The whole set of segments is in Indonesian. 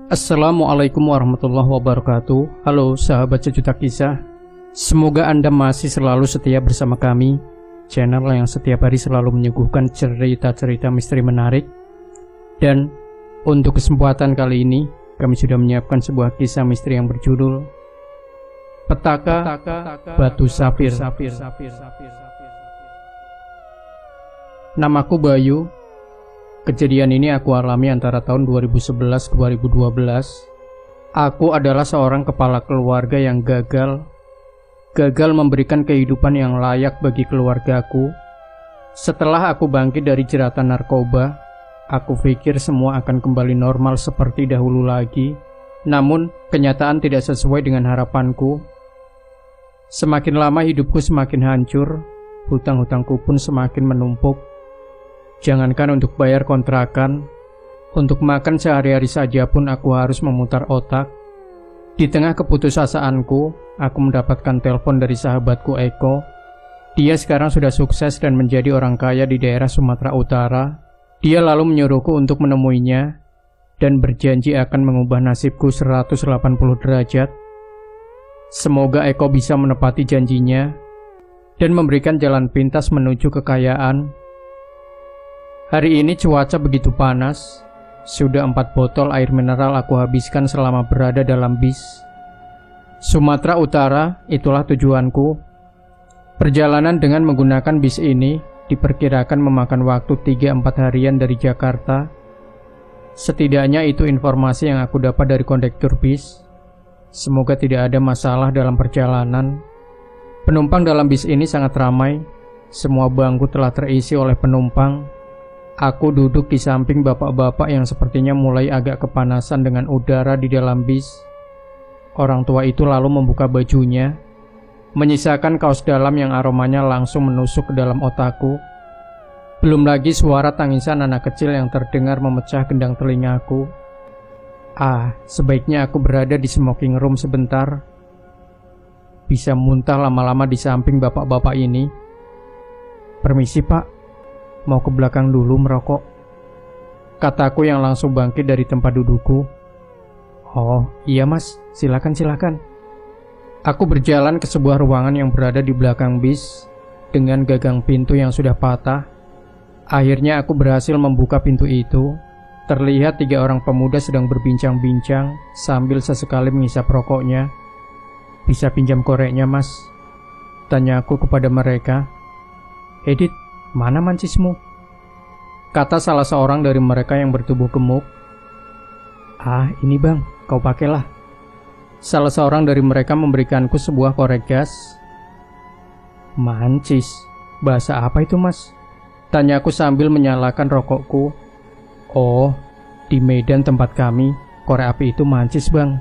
Assalamualaikum warahmatullahi wabarakatuh. Halo sahabat sejuta kisah. Semoga Anda masih selalu setia bersama kami, channel yang setiap hari selalu menyuguhkan cerita-cerita misteri menarik. Dan untuk kesempatan kali ini, kami sudah menyiapkan sebuah kisah misteri yang berjudul Petaka Batu Safir. Namaku Bayu. Kejadian ini aku alami antara tahun 2011-2012. Aku adalah seorang kepala keluarga yang gagal memberikan kehidupan yang layak bagi keluargaku. Setelah aku bangkit dari jeratan narkoba, aku pikir semua akan kembali normal seperti dahulu lagi. Namun, kenyataan tidak sesuai dengan harapanku. Semakin lama hidupku semakin hancur, hutang-hutangku pun semakin menumpuk. Jangankan untuk bayar kontrakan, untuk makan sehari-hari saja pun aku harus memutar otak. Di tengah keputusasaanku, aku mendapatkan telepon dari sahabatku Eko. Dia sekarang sudah sukses dan menjadi orang kaya di daerah Sumatera Utara. Dia lalu menyuruhku untuk menemuinya dan berjanji akan mengubah nasibku 180 derajat. Semoga Eko bisa menepati janjinya dan memberikan jalan pintas menuju kekayaan. Hari ini cuaca begitu panas. Sudah 4 botol air mineral aku habiskan selama berada dalam bis. Sumatera Utara, itulah tujuanku. Perjalanan dengan menggunakan bis ini diperkirakan memakan waktu 3-4 harian dari Jakarta. Setidaknya itu informasi yang aku dapat dari kondektur bis. Semoga tidak ada masalah dalam perjalanan. Penumpang dalam bis ini sangat ramai. Semua bangku telah terisi oleh penumpang. Aku duduk di samping bapak-bapak yang sepertinya mulai agak kepanasan dengan udara di dalam bis. Orang tua itu lalu membuka bajunya, menyisakan kaos dalam yang aromanya langsung menusuk ke dalam otakku. Belum lagi suara tangisan anak kecil yang terdengar memecah gendang telingaku. Sebaiknya aku berada di smoking room sebentar. Bisa muntah lama-lama di samping bapak-bapak ini. Permisi pak, mau ke belakang dulu merokok, kataku yang langsung bangkit dari tempat dudukku. Oh iya mas, silakan. Aku berjalan ke sebuah ruangan yang berada di belakang bis dengan gagang pintu yang sudah patah. Akhirnya aku berhasil membuka pintu itu. Terlihat 3 orang pemuda sedang berbincang-bincang sambil sesekali menghisap rokoknya. Bisa pinjam koreknya mas? Tanyaku kepada mereka. Edit, mana mancismu? Kata salah seorang dari mereka yang bertubuh gemuk. Ini bang, kau pakailah. Salah seorang dari mereka memberikanku sebuah korek gas. Mancis? Bahasa apa itu mas? Tanyaku sambil menyalakan rokokku. Oh, di Medan tempat kami, korek api itu mancis bang,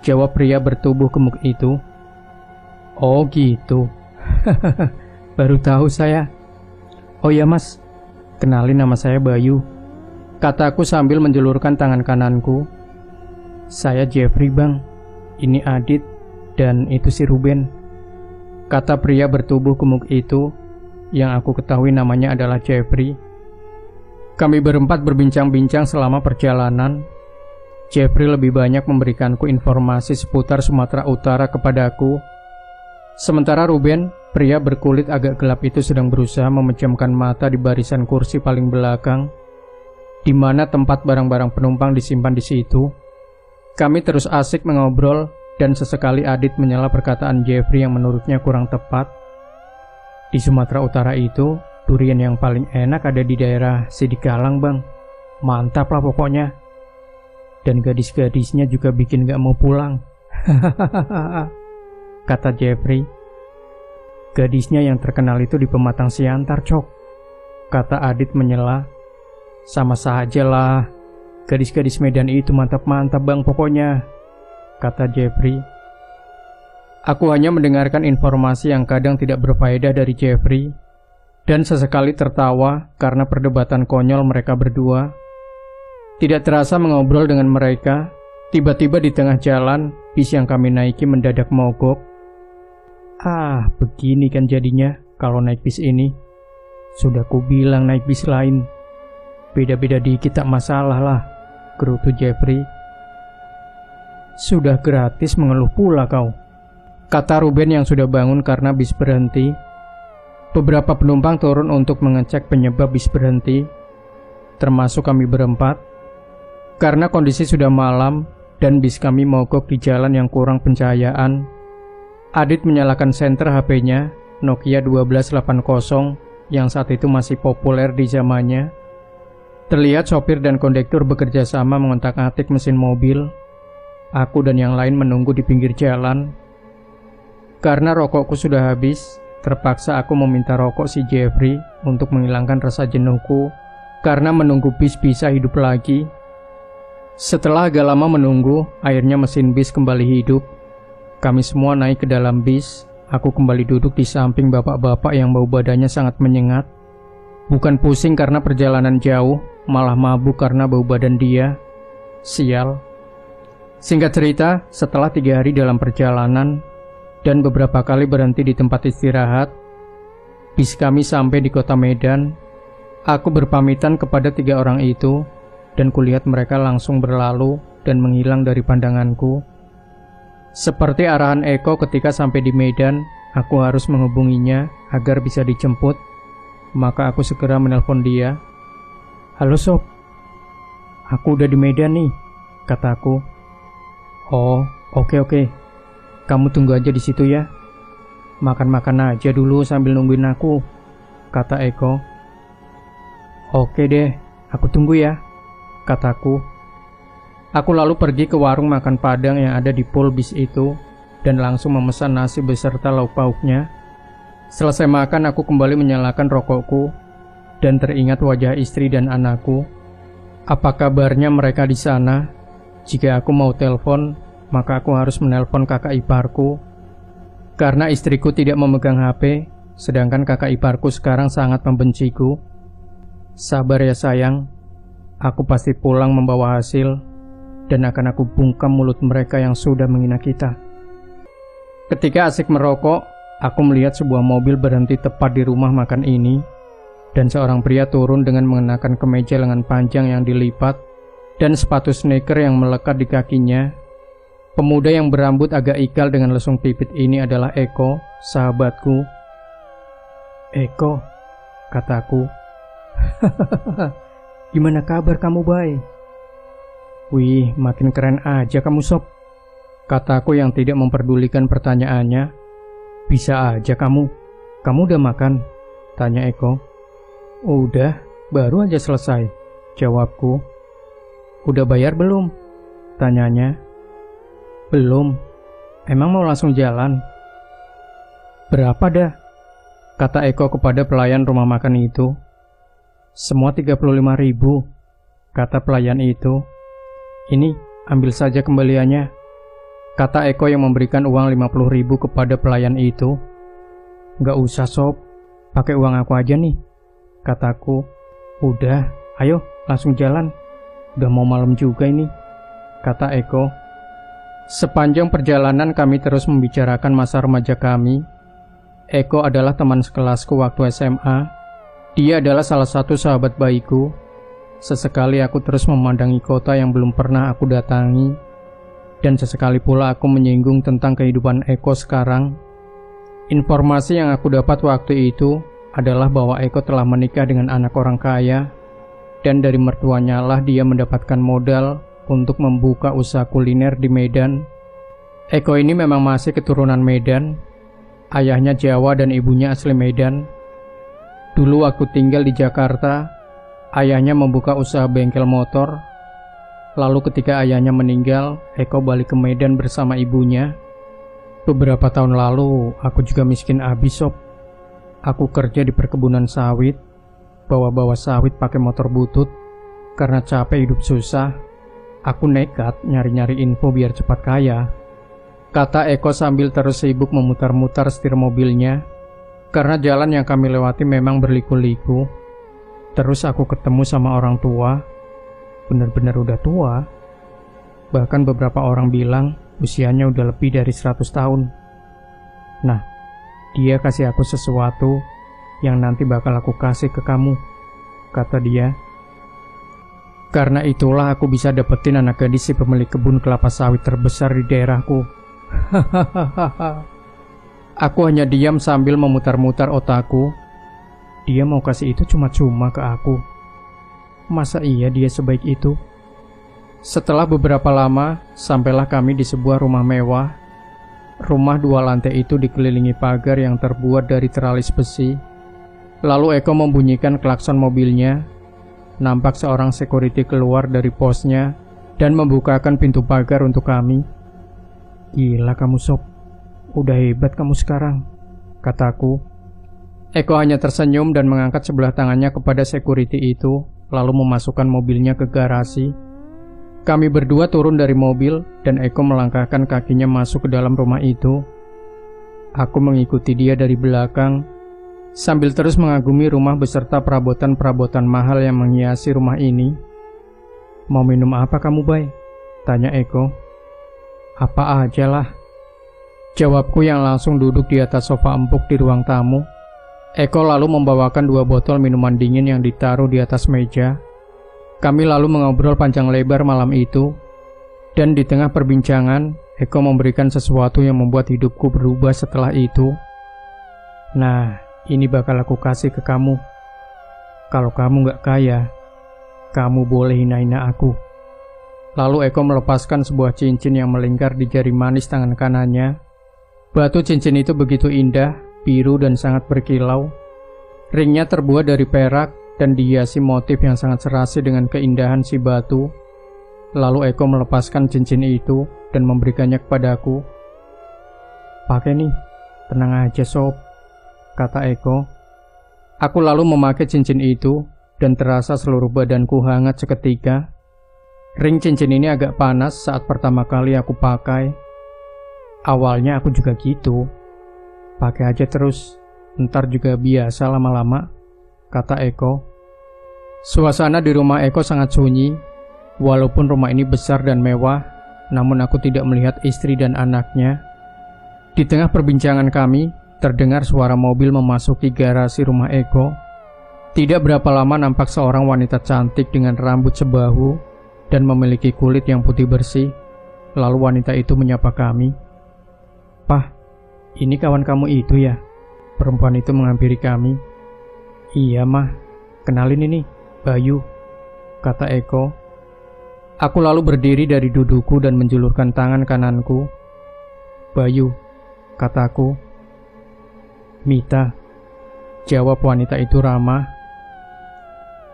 jawab pria bertubuh gemuk itu. Oh gitu. Baru tahu saya. Oh ya mas, kenalin nama saya Bayu, kataku sambil menjulurkan tangan kananku. Saya Jeffrey bang, ini Adit, dan itu si Ruben, kata pria bertubuh gemuk itu, yang aku ketahui namanya adalah Jeffrey. Kami berempat berbincang-bincang selama perjalanan. Jeffrey lebih banyak memberikanku informasi seputar Sumatera Utara kepadaku. Sementara Ruben, pria berkulit agak gelap itu sedang berusaha memejamkan mata di barisan kursi paling belakang, di mana tempat barang-barang penumpang disimpan di situ. Kami terus asik mengobrol dan sesekali Adit menyela perkataan Jeffrey yang menurutnya kurang tepat. Di Sumatera Utara itu, durian yang paling enak ada di daerah Sidikalang bang. Mantap lah pokoknya. Dan gadis-gadisnya juga bikin gak mau pulang. Kata Jeffrey. Gadisnya yang terkenal itu di Pematang Siantar cok, kata Adit menyela. Sama saja lah, gadis-gadis Medan itu mantap-mantap bang pokoknya, kata Jeffrey. Aku hanya mendengarkan informasi yang kadang tidak berfaedah dari Jeffrey, dan sesekali tertawa karena perdebatan konyol mereka berdua. Tidak terasa mengobrol dengan mereka, tiba-tiba di tengah jalan, bis yang kami naiki mendadak mogok. Begini kan jadinya kalau naik bis ini. Sudah kubilang naik bis lain. Beda-beda dikit tak masalah lah, gerutu Jeffrey. Sudah gratis mengeluh pula kau, kata Ruben yang sudah bangun karena bis berhenti. Beberapa penumpang turun untuk mengecek penyebab bis berhenti, termasuk kami berempat. Karena kondisi sudah malam dan bis kami mogok di jalan yang kurang pencahayaan, Adit menyalakan senter HP-nya Nokia 1280 yang saat itu masih populer di zamannya. Terlihat sopir dan kondektur bekerja sama mengotak-atik mesin mobil. Aku dan yang lain menunggu di pinggir jalan. Karena rokokku sudah habis, terpaksa aku meminta rokok si Jeffrey untuk menghilangkan rasa jenuhku karena menunggu bis bisa hidup lagi. Setelah agak lama menunggu, akhirnya mesin bis kembali hidup. Kami semua naik ke dalam bis. Aku kembali duduk di samping bapak-bapak yang bau badannya sangat menyengat. Bukan pusing karena perjalanan jauh, malah mabuk karena bau badan dia. Sial. Singkat cerita, setelah 3 hari dalam perjalanan dan beberapa kali berhenti di tempat istirahat, bis kami sampai di kota Medan. Aku berpamitan kepada 3 orang itu dan kulihat mereka langsung berlalu dan menghilang dari pandanganku. Seperti arahan Eko ketika sampai di Medan, aku harus menghubunginya agar bisa dijemput. Maka aku segera menelpon dia. "Halo sob, aku udah di Medan nih," kataku. "Oh, oke. Kamu tunggu aja di situ ya. Makan-makan aja dulu sambil nungguin aku," kata Eko. "Oke deh, aku tunggu ya," kataku. Aku lalu pergi ke warung makan Padang yang ada di pool bis itu dan langsung memesan nasi beserta lauk pauknya. Selesai makan, aku kembali menyalakan rokokku dan teringat wajah istri dan anakku. Apa kabarnya mereka di sana? Jika aku mau telepon, maka aku harus menelpon kakak iparku. Karena istriku tidak memegang HP, sedangkan kakak iparku sekarang sangat membenciku. Sabar ya sayang, aku pasti pulang membawa hasil dan akan aku bungkam mulut mereka yang sudah menghina kita. Ketika asik merokok, aku melihat sebuah mobil berhenti tepat di rumah makan ini, dan seorang pria turun dengan mengenakan kemeja lengan panjang yang dilipat dan sepatu sneaker yang melekat di kakinya. Pemuda yang berambut agak ikal dengan lesung pipit ini adalah Eko, sahabatku. "Eko," kataku. "Gimana kabar kamu, Bay?" "Wih, makin keren aja kamu sob," kataku yang tidak memperdulikan pertanyaannya. "Bisa aja kamu. Kamu udah makan?" tanya Eko. "Udah, baru aja selesai," jawabku. "Udah bayar belum?" tanyanya. "Belum. Emang mau langsung jalan?" "Berapa dah?" kata Eko kepada pelayan rumah makan itu. "Semua 35.000, kata pelayan itu. "Ini, ambil saja kembaliannya," kata Eko yang memberikan uang 50.000 kepada pelayan itu. "Gak usah sob, pakai uang aku aja nih," kataku. "Udah, ayo langsung jalan. Udah mau malam juga ini," kata Eko. Sepanjang perjalanan kami terus membicarakan masa remaja kami. Eko adalah teman sekelasku waktu SMA. Dia adalah salah satu sahabat baikku. Sesekali aku terus memandangi kota yang belum pernah aku datangi, dan sesekali pula aku menyinggung tentang kehidupan Eko sekarang. Informasi yang aku dapat waktu itu adalah bahwa Eko telah menikah dengan anak orang kaya, dan dari mertuanya lah dia mendapatkan modal untuk membuka usaha kuliner di Medan. Eko ini memang masih keturunan Medan. Ayahnya Jawa dan ibunya asli Medan. Dulu waktu tinggal di Jakarta, ayahnya membuka usaha bengkel motor. Lalu ketika ayahnya meninggal, Eko balik ke Medan bersama ibunya. Beberapa tahun lalu, aku juga miskin abis sob. Aku kerja di perkebunan sawit, bawa-bawa sawit pakai motor butut. Karena capek hidup susah, aku nekat nyari-nyari info biar cepat kaya, kata Eko sambil terus sibuk memutar-mutar setir mobilnya. Karena jalan yang kami lewati memang berliku-liku. Terus aku ketemu sama orang tua. Benar-benar udah tua. Bahkan beberapa orang bilang usianya udah lebih dari 100 tahun. Nah, dia kasih aku sesuatu yang nanti bakal aku kasih ke kamu, kata dia. Karena itulah aku bisa dapetin anak gadis si pemilik kebun kelapa sawit terbesar di daerahku. Aku hanya diam sambil memutar-mutar otakku. Dia mau kasih itu cuma-cuma ke aku. Masa iya dia sebaik itu? Setelah beberapa lama, sampailah kami di sebuah rumah mewah. Rumah 2 lantai itu dikelilingi pagar yang terbuat dari teralis besi. Lalu Eko membunyikan klakson mobilnya. Nampak seorang security keluar dari posnya dan membukakan pintu pagar untuk kami. Gila kamu Sob, udah hebat kamu sekarang, kataku. Eko hanya tersenyum dan mengangkat sebelah tangannya kepada security itu, lalu memasukkan mobilnya ke garasi. Kami berdua turun dari mobil dan Eko melangkahkan kakinya masuk ke dalam rumah itu. Aku mengikuti dia dari belakang, sambil terus mengagumi rumah beserta perabotan-perabotan mahal yang menghiasi rumah ini. Mau minum apa kamu, Bay? Tanya Eko. Apa aja lah, jawabku yang langsung duduk di atas sofa empuk di ruang tamu. Eko lalu membawakan 2 botol minuman dingin yang ditaruh di atas meja. Kami lalu mengobrol panjang lebar malam itu. Dan di tengah perbincangan, Eko memberikan sesuatu yang membuat hidupku berubah setelah itu. Nah, ini bakal aku kasih ke kamu. Kalau kamu gak kaya, kamu boleh hina-hina aku. Lalu Eko melepaskan sebuah cincin yang melingkar di jari manis tangan kanannya. Batu cincin itu begitu indah, biru dan sangat berkilau. Ringnya terbuat dari perak dan dihiasi motif yang sangat serasi dengan keindahan si batu. Lalu Eko melepaskan cincin itu dan memberikannya kepadaku. Pakai nih, tenang aja Sob, kata Eko. Aku lalu memakai cincin itu dan terasa seluruh badanku hangat seketika. Ring cincin ini agak panas saat pertama kali aku pakai. Awalnya aku juga gitu. Pakai aja terus, ntar juga biasa lama-lama, kata Eko. Suasana di rumah Eko sangat sunyi. Walaupun rumah ini besar dan mewah, namun aku tidak melihat istri dan anaknya. Di tengah perbincangan kami, terdengar suara mobil memasuki garasi rumah Eko. Tidak berapa lama nampak seorang wanita cantik dengan rambut sebahu dan memiliki kulit yang putih bersih. Lalu wanita itu menyapa kami. Pah, ini kawan kamu itu ya? Perempuan itu menghampiri kami. Iya mah, kenalin ini, Bayu, kata Eko. Aku lalu berdiri dari dudukku dan menjulurkan tangan kananku. Bayu, kataku. Mita, jawab wanita itu ramah.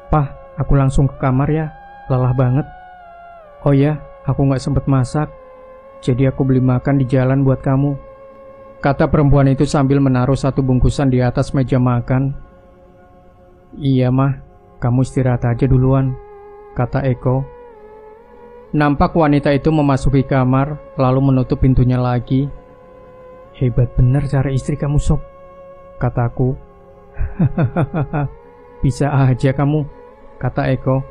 Pah, aku langsung ke kamar ya, lelah banget. Oh ya, aku gak sempet masak, jadi aku beli makan di jalan buat kamu, kata perempuan itu sambil menaruh 1 bungkusan di atas meja makan. Iya mah, kamu istirahat aja duluan, kata Eko. Nampak wanita itu memasuki kamar, lalu menutup pintunya lagi. Hebat bener cara istri kamu Sob, kataku. Hahaha, bisa aja kamu, kata Eko.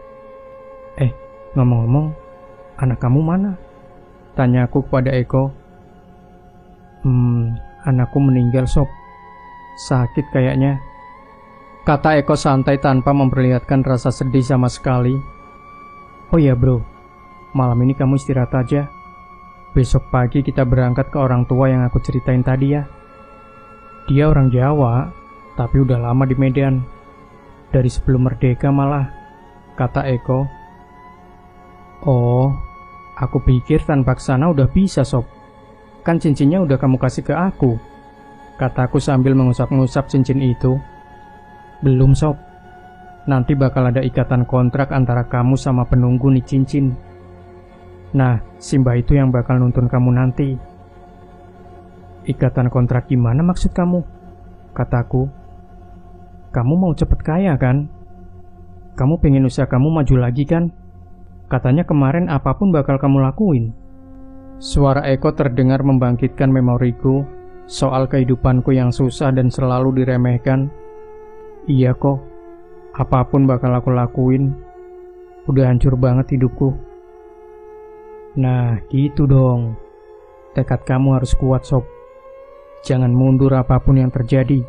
Ngomong-ngomong, anak kamu mana? Tanyaku kepada Eko. Anakku meninggal Sob, sakit kayaknya, kata Eko santai tanpa memperlihatkan rasa sedih sama sekali. Oh ya bro, malam ini kamu istirahat aja. Besok pagi kita berangkat ke orang tua yang aku ceritain tadi ya. Dia orang Jawa, tapi udah lama di Medan. Dari sebelum merdeka malah, kata Eko. Oh, aku pikir tanpa kesana udah bisa Sob. Kan cincinnya udah kamu kasih ke aku, kataku sambil mengusap-ngusap cincin itu. Belum Sob, nanti bakal ada ikatan kontrak antara kamu sama penunggu nih cincin. Nah, Simba itu yang bakal nuntun kamu nanti. Ikatan kontrak gimana maksud kamu? Kataku. Kamu mau cepet kaya kan? Kamu pengen usaha kamu maju lagi kan? Katanya kemarin apapun bakal kamu lakuin. Suara Eko terdengar membangkitkan memoriku soal kehidupanku yang susah dan selalu diremehkan. Iya kok, apapun bakal aku lakuin. Udah hancur banget hidupku. Nah, gitu dong. Tekad kamu harus kuat Sob. Jangan mundur apapun yang terjadi.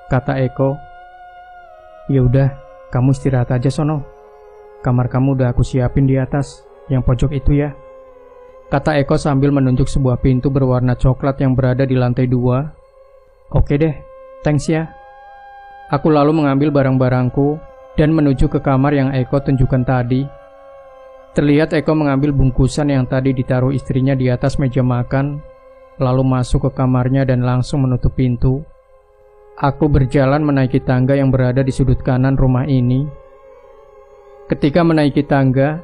Kata Eko. Ya udah, kamu istirahat aja sono, kamar kamu udah aku siapin di atas, yang pojok itu ya, kata Eko sambil menunjuk sebuah pintu berwarna coklat yang berada di lantai 2. Oke deh, thanks ya. Aku lalu mengambil barang-barangku dan menuju ke kamar yang Eko tunjukkan tadi. Terlihat Eko mengambil bungkusan yang tadi ditaruh istrinya di atas meja makan, lalu masuk ke kamarnya dan langsung menutup pintu. Aku berjalan menaiki tangga yang berada di sudut kanan rumah ini. Ketika menaiki tangga,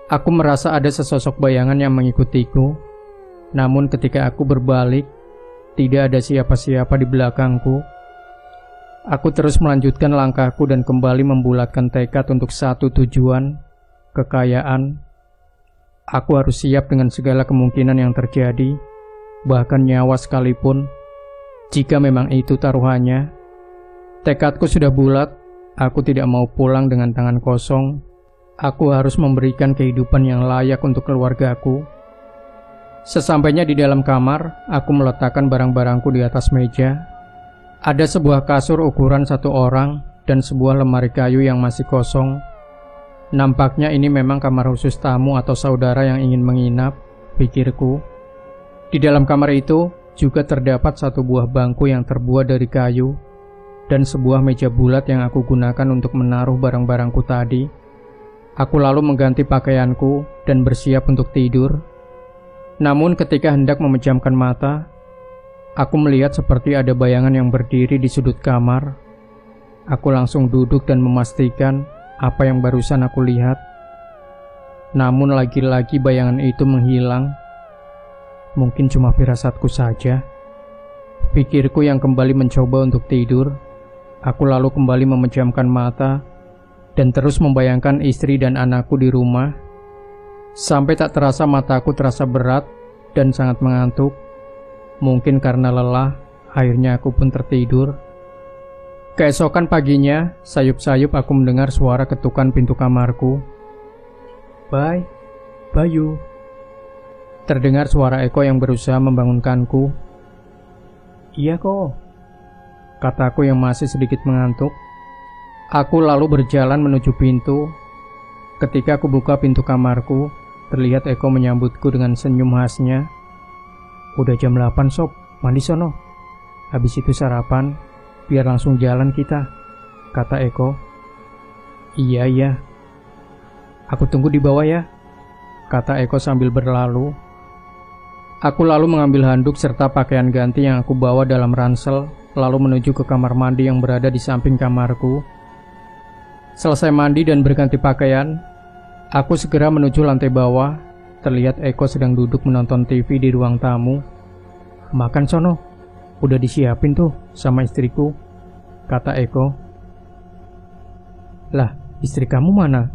aku merasa ada sesosok bayangan yang mengikutiku. Namun ketika aku berbalik, tidak ada siapa-siapa di belakangku. Aku terus melanjutkan langkahku dan kembali membulatkan tekad untuk satu tujuan, kekayaan. Aku harus siap dengan segala kemungkinan yang terjadi, bahkan nyawa sekalipun, jika memang itu taruhannya. Tekadku sudah bulat, aku tidak mau pulang dengan tangan kosong. Aku harus memberikan kehidupan yang layak untuk keluargaku. Sesampainya di dalam kamar, aku meletakkan barang-barangku di atas meja. Ada sebuah kasur ukuran 1 orang dan sebuah lemari kayu yang masih kosong. Nampaknya ini memang kamar khusus tamu atau saudara yang ingin menginap, pikirku. Di dalam kamar itu juga terdapat 1 buah bangku yang terbuat dari kayu dan sebuah meja bulat yang aku gunakan untuk menaruh barang-barangku tadi. Aku lalu mengganti pakaianku dan bersiap untuk tidur. Namun ketika hendak memejamkan mata, aku melihat seperti ada bayangan yang berdiri di sudut kamar. Aku langsung duduk dan memastikan apa yang barusan aku lihat. Namun lagi-lagi bayangan itu menghilang. Mungkin cuma firasatku saja, pikirku yang kembali mencoba untuk tidur. Aku lalu kembali memejamkan mata dan terus membayangkan istri dan anakku di rumah. Sampai tak terasa mataku terasa berat dan sangat mengantuk. Mungkin karena lelah, akhirnya aku pun tertidur. Keesokan paginya, sayup-sayup aku mendengar suara ketukan pintu kamarku. Bayu. Terdengar suara Eko yang berusaha membangunkanku. Iya kok, kataku yang masih sedikit mengantuk. Aku lalu berjalan menuju pintu. Ketika aku buka pintu kamarku, terlihat Eko menyambutku dengan senyum khasnya. Udah jam 8 sob, mandi sono. Habis itu sarapan, biar langsung jalan kita, kata Eko. Iya. Aku tunggu di bawah ya, kata Eko sambil berlalu. Aku lalu mengambil handuk serta pakaian ganti yang aku bawa dalam ransel, lalu menuju ke kamar mandi yang berada di samping kamarku. Selesai mandi dan berganti pakaian, aku segera menuju lantai bawah. Terlihat Eko sedang duduk menonton TV di ruang tamu. Makan sono, udah disiapin tuh sama istriku, kata Eko. Lah, istri kamu mana?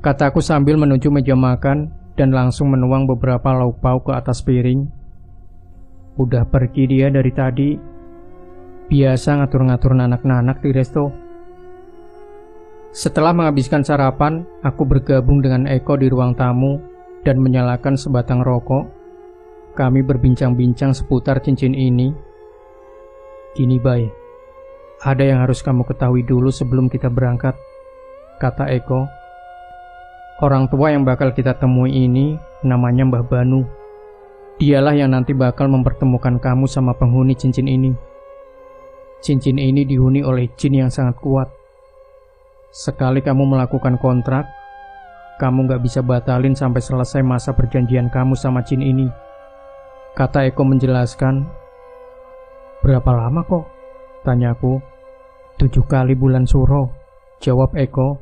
Kataku sambil menuju meja makan dan langsung menuang beberapa lauk pauk ke atas piring. Udah pergi dia dari tadi. Biasa ngatur-ngatur nanak-nanak di resto. Setelah menghabiskan sarapan, aku bergabung dengan Eko di ruang tamu dan menyalakan sebatang rokok. Kami berbincang-bincang seputar cincin ini. Gini Bay, ada yang harus kamu ketahui dulu sebelum kita berangkat, kata Eko. Orang tua yang bakal kita temui ini namanya Mbah Banu. Dialah yang nanti bakal mempertemukan kamu sama penghuni cincin ini. Cincin ini dihuni oleh jin yang sangat kuat. Sekali kamu melakukan kontrak, kamu gak bisa batalin sampai selesai masa perjanjian kamu sama jin ini, kata Eko menjelaskan. Berapa lama kok? Tanyaku. 7 kali bulan suro, jawab Eko.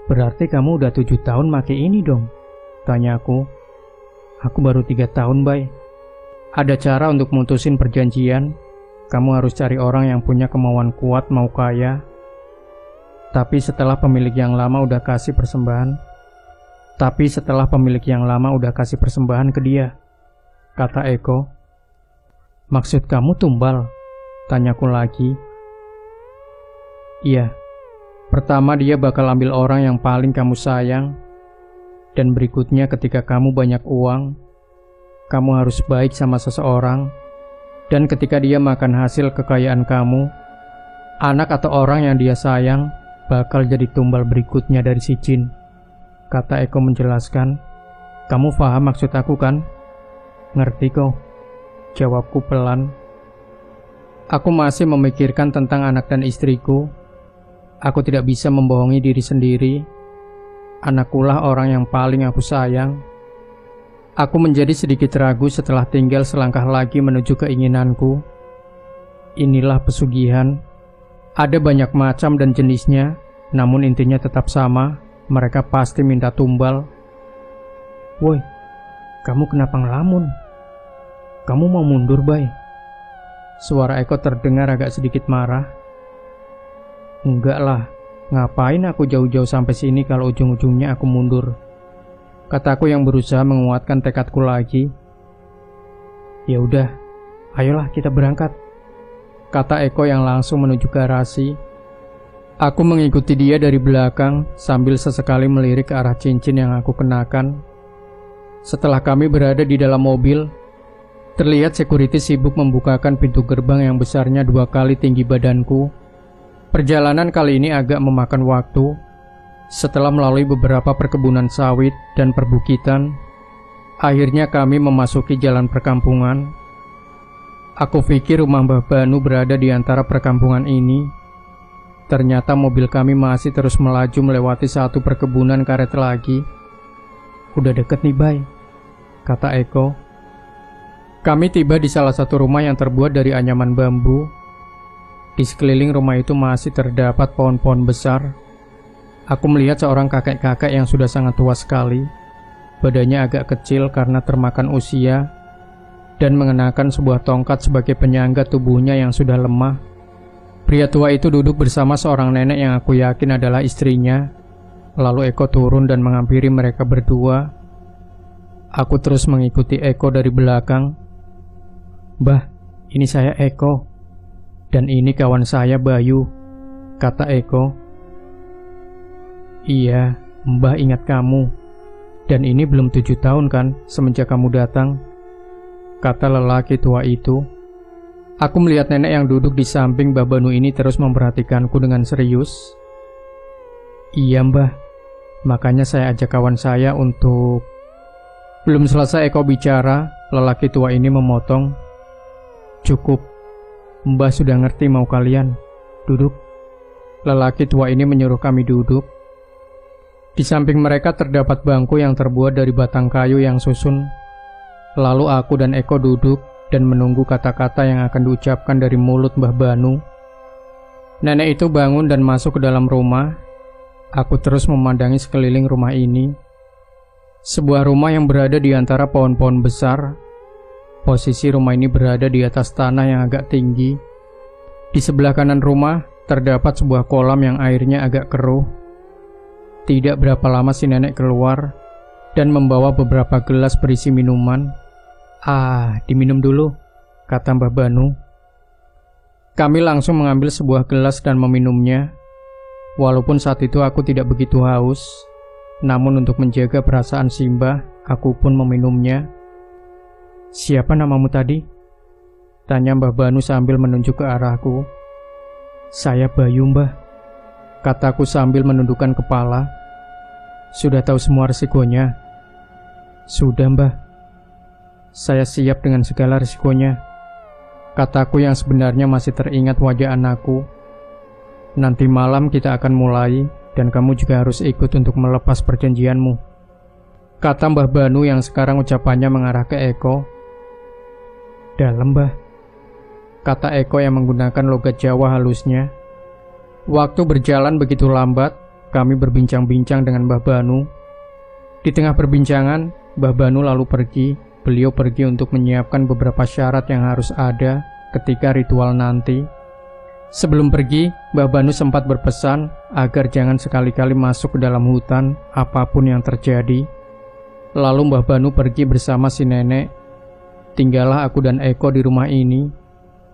Berarti kamu udah 7 tahun make ini dong, tanyaku. Aku baru 3 tahun, Bay. Ada cara untuk mutusin perjanjian. Kamu harus cari orang yang punya kemauan kuat mau kaya. Tapi setelah pemilik yang lama udah kasih persembahan ke dia, kata Eko. Maksud kamu tumbal? Tanyaku lagi. Iya. Pertama dia bakal ambil orang yang paling kamu sayang. Dan berikutnya ketika kamu banyak uang, kamu harus baik sama seseorang. Dan ketika dia makan hasil kekayaan kamu, anak atau orang yang dia sayang, bakal jadi tumbal berikutnya dari si Jin, kata Eko menjelaskan. Kamu paham maksud aku kan? Ngerti kok, jawabku pelan. Aku masih memikirkan tentang anak dan istriku. Aku tidak bisa membohongi diri sendiri. Anakkulah orang yang paling aku sayang. Aku menjadi sedikit ragu setelah tinggal selangkah lagi menuju keinginanku. Inilah pesugihan. Ada banyak macam dan jenisnya, namun intinya tetap sama. Mereka pasti minta tumbal. Woi, kamu kenapa ngelamun? Kamu mau mundur, Bay? Suara Eko terdengar agak sedikit marah. Enggak lah, ngapain aku jauh-jauh sampai sini kalau ujung-ujungnya aku mundur? Kataku yang berusaha menguatkan tekadku lagi. Ya udah, ayolah kita berangkat, kata Eko yang langsung menuju garasi. Aku mengikuti dia dari belakang sambil sesekali melirik ke arah cincin yang aku kenakan. Setelah kami berada di dalam mobil, terlihat security sibuk membukakan pintu gerbang yang besarnya 2 kali tinggi badanku. Perjalanan kali ini agak memakan waktu. Setelah melalui beberapa perkebunan sawit dan perbukitan, akhirnya kami memasuki jalan perkampungan. Aku pikir rumah Mbah Banu berada di antara perkampungan ini. Ternyata mobil kami masih terus melaju melewati satu perkebunan karet lagi. Udah deket nih, Bay, kata Eko. Kami tiba di salah satu rumah yang terbuat dari anyaman bambu. Di sekeliling rumah itu masih terdapat pohon-pohon besar. Aku melihat seorang kakek-kakek yang sudah sangat tua sekali. Badannya agak kecil karena termakan usia, dan mengenakan sebuah tongkat sebagai penyangga tubuhnya yang sudah lemah. Pria tua itu duduk bersama seorang nenek yang aku yakin adalah istrinya. Lalu Eko turun dan menghampiri mereka berdua. Aku terus mengikuti Eko dari belakang. Mbah, ini saya Eko. Dan ini kawan saya Bayu, kata Eko. Iya, Mbah ingat kamu. Dan ini belum 7 tahun kan semenjak kamu datang, kata lelaki tua itu. Aku melihat nenek yang duduk di samping Mbah Banu ini terus memperhatikanku dengan serius. Iya Mbah, makanya saya ajak kawan saya untuk... Belum selesai Eko bicara, lelaki tua ini memotong. Cukup, Mbah sudah ngerti mau kalian. Duduk. Lelaki tua ini menyuruh kami duduk. Di samping mereka terdapat bangku yang terbuat dari batang kayu yang susun. Lalu aku dan Eko duduk dan menunggu kata-kata yang akan diucapkan dari mulut Mbah Banu. Nenek itu bangun dan masuk ke dalam rumah. Aku terus memandangi sekeliling rumah ini. Sebuah rumah yang berada di antara pohon-pohon besar. Posisi rumah ini berada di atas tanah yang agak tinggi. Di sebelah kanan rumah terdapat sebuah kolam yang airnya agak keruh. Tidak berapa lama si nenek keluar dan membawa beberapa gelas berisi minuman. Diminum dulu, kata Mbah Banu. Kami langsung mengambil sebuah gelas dan meminumnya. Walaupun saat itu aku tidak begitu haus, namun untuk menjaga perasaan si Mbah, aku pun meminumnya. Siapa namamu tadi? Tanya Mbah Banu sambil menunjuk ke arahku. Saya Bayu, Mbah, kataku sambil menundukkan kepala. Sudah tahu semua resikonya? Sudah, Mbah. Saya siap dengan segala risikonya, kataku yang sebenarnya masih teringat wajah anakku. Nanti malam kita akan mulai, dan kamu juga harus ikut untuk melepas perjanjianmu, kata Mbah Banu yang sekarang ucapannya mengarah ke Eko. Dalam, Mbah, kata Eko yang menggunakan logat Jawa halusnya. Waktu berjalan begitu lambat, kami berbincang-bincang dengan Mbah Banu. Di tengah perbincangan, Mbah Banu lalu pergi. Beliau pergi untuk menyiapkan beberapa syarat yang harus ada ketika ritual nanti. Sebelum pergi, Mbah Banu sempat berpesan agar jangan sekali-kali masuk ke dalam hutan apapun yang terjadi. Lalu Mbah Banu pergi bersama si nenek. Tinggallah aku dan Eko di rumah ini.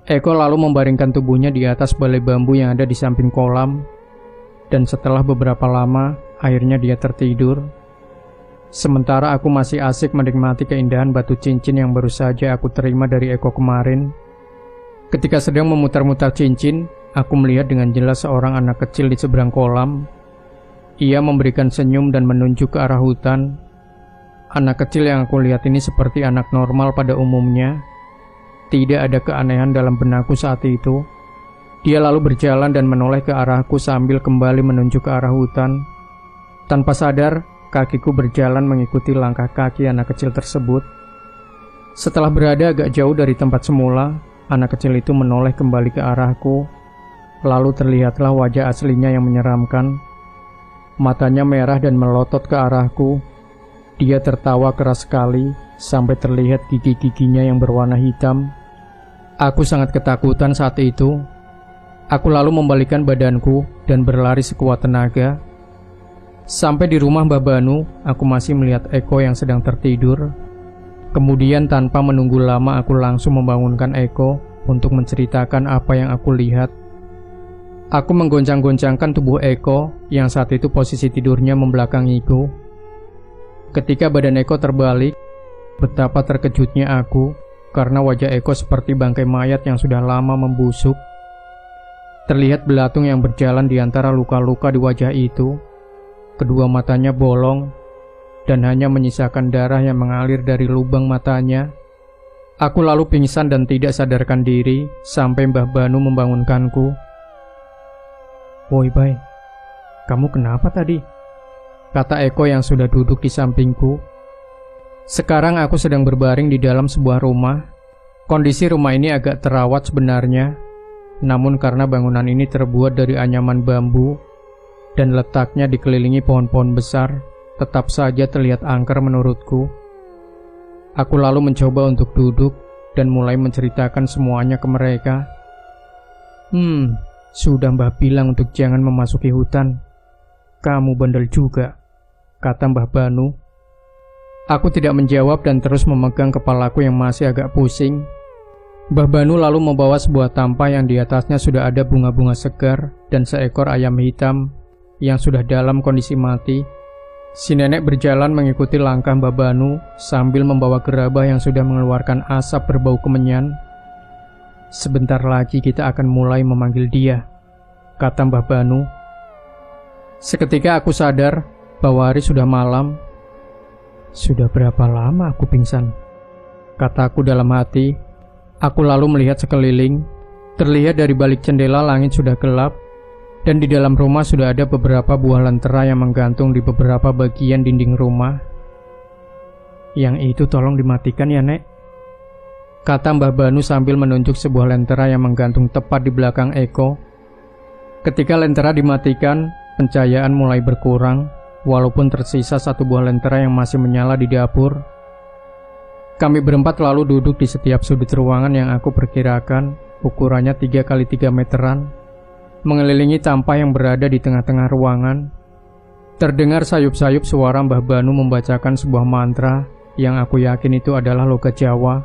Eko lalu membaringkan tubuhnya di atas balai bambu yang ada di samping kolam. Dan setelah beberapa lama, akhirnya dia tertidur. Sementara aku masih asik menikmati keindahan batu cincin yang baru saja aku terima dari Eko kemarin. Ketika sedang memutar-mutar cincin, aku melihat dengan jelas seorang anak kecil di seberang kolam. Ia memberikan senyum dan menunjuk ke arah hutan. Anak kecil yang aku lihat ini seperti anak normal pada umumnya. Tidak ada keanehan dalam benakku saat itu. Dia lalu berjalan dan menoleh ke arahku sambil kembali menunjuk ke arah hutan. Tanpa sadar, kakiku berjalan mengikuti langkah kaki anak kecil tersebut. Setelah berada agak jauh dari tempat semula, anak kecil itu menoleh kembali ke arahku. Lalu terlihatlah wajah aslinya yang menyeramkan. Matanya merah dan melotot ke arahku. Dia tertawa keras sekali sampai terlihat gigi-giginya yang berwarna hitam. Aku sangat ketakutan saat itu. Aku lalu membalikkan badanku dan berlari sekuat tenaga. Sampai di rumah Mbah Banu, aku masih melihat Eko yang sedang tertidur. Kemudian tanpa menunggu lama aku langsung membangunkan Eko untuk menceritakan apa yang aku lihat. Aku menggoncang-goncangkan tubuh Eko yang saat itu posisi tidurnya membelakangiku. Ketika badan Eko terbalik, betapa terkejutnya aku karena wajah Eko seperti bangkai mayat yang sudah lama membusuk. Terlihat belatung yang berjalan di antara luka-luka di wajah itu. Kedua matanya bolong dan hanya menyisakan darah yang mengalir dari lubang matanya. Aku lalu pingsan dan tidak sadarkan diri sampai Mbah Banu membangunkanku. "Woi Bay, kamu kenapa tadi?" kata Eko yang sudah duduk di sampingku. Sekarang aku sedang berbaring di dalam sebuah rumah. Kondisi rumah ini agak terawat sebenarnya, namun karena bangunan ini terbuat dari anyaman bambu dan letaknya dikelilingi pohon-pohon besar, tetap saja terlihat angker menurutku. Aku lalu mencoba untuk duduk dan mulai menceritakan semuanya ke mereka. Sudah Mbah bilang untuk jangan memasuki hutan. Kamu bandel juga, kata Mbah Banu. Aku tidak menjawab dan terus memegang kepalaku yang masih agak pusing. Mbah Banu lalu membawa sebuah tampah yang di atasnya sudah ada bunga-bunga segar dan seekor ayam hitam yang sudah dalam kondisi mati. Si nenek berjalan mengikuti langkah Mbah Banu sambil membawa gerabah yang sudah mengeluarkan asap berbau kemenyan. "Sebentar lagi kita akan mulai memanggil dia," kata Mbah Banu. Seketika aku sadar bahwa hari sudah malam. Sudah berapa lama aku pingsan? Kataku dalam hati. Aku lalu melihat sekeliling. Terlihat dari balik jendela langit sudah gelap, dan di dalam rumah sudah ada beberapa buah lentera yang menggantung di beberapa bagian dinding rumah. "Yang itu tolong dimatikan ya, Nek," kata Mbah Banu sambil menunjuk sebuah lentera yang menggantung tepat di belakang Eko. Ketika lentera dimatikan, pencahayaan mulai berkurang, walaupun tersisa satu buah lentera yang masih menyala di dapur. Kami berempat lalu duduk di setiap sudut ruangan yang aku perkirakan ukurannya 3x3 meteran, mengelilingi tampah yang berada di tengah-tengah ruangan. Terdengar sayup-sayup suara Mbah Banu membacakan sebuah mantra yang aku yakin itu adalah logat Jawa.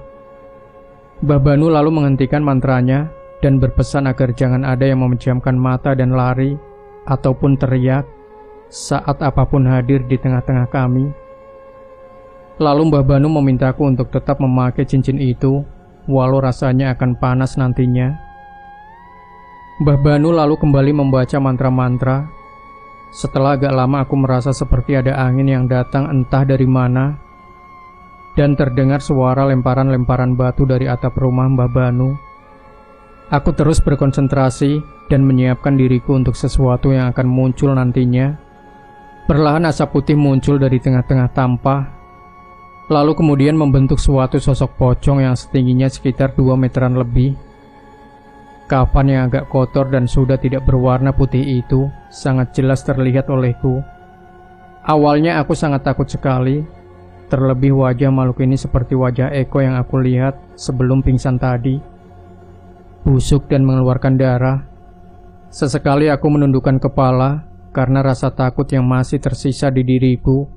Mbah Banu lalu menghentikan mantranya dan berpesan agar jangan ada yang memejamkan mata dan lari ataupun teriak saat apapun hadir di tengah-tengah kami. Lalu Mbah Banu memintaku untuk tetap memakai cincin itu walau rasanya akan panas nantinya. Mbah Banu lalu kembali membaca mantra-mantra. Setelah agak lama aku merasa seperti ada angin yang datang entah dari mana, dan terdengar suara lemparan-lemparan batu dari atap rumah Mbah Banu. Aku terus berkonsentrasi dan menyiapkan diriku untuk sesuatu yang akan muncul nantinya. Perlahan asap putih muncul dari tengah-tengah tampah, lalu kemudian membentuk suatu sosok pocong yang setingginya sekitar 2 meteran lebih. Kafan yang agak kotor dan sudah tidak berwarna putih itu sangat jelas terlihat olehku. Awalnya aku sangat takut sekali, terlebih wajah makhluk ini seperti wajah Eko yang aku lihat sebelum pingsan tadi, busuk dan mengeluarkan darah. Sesekali aku menundukkan kepala karena rasa takut yang masih tersisa di diriku,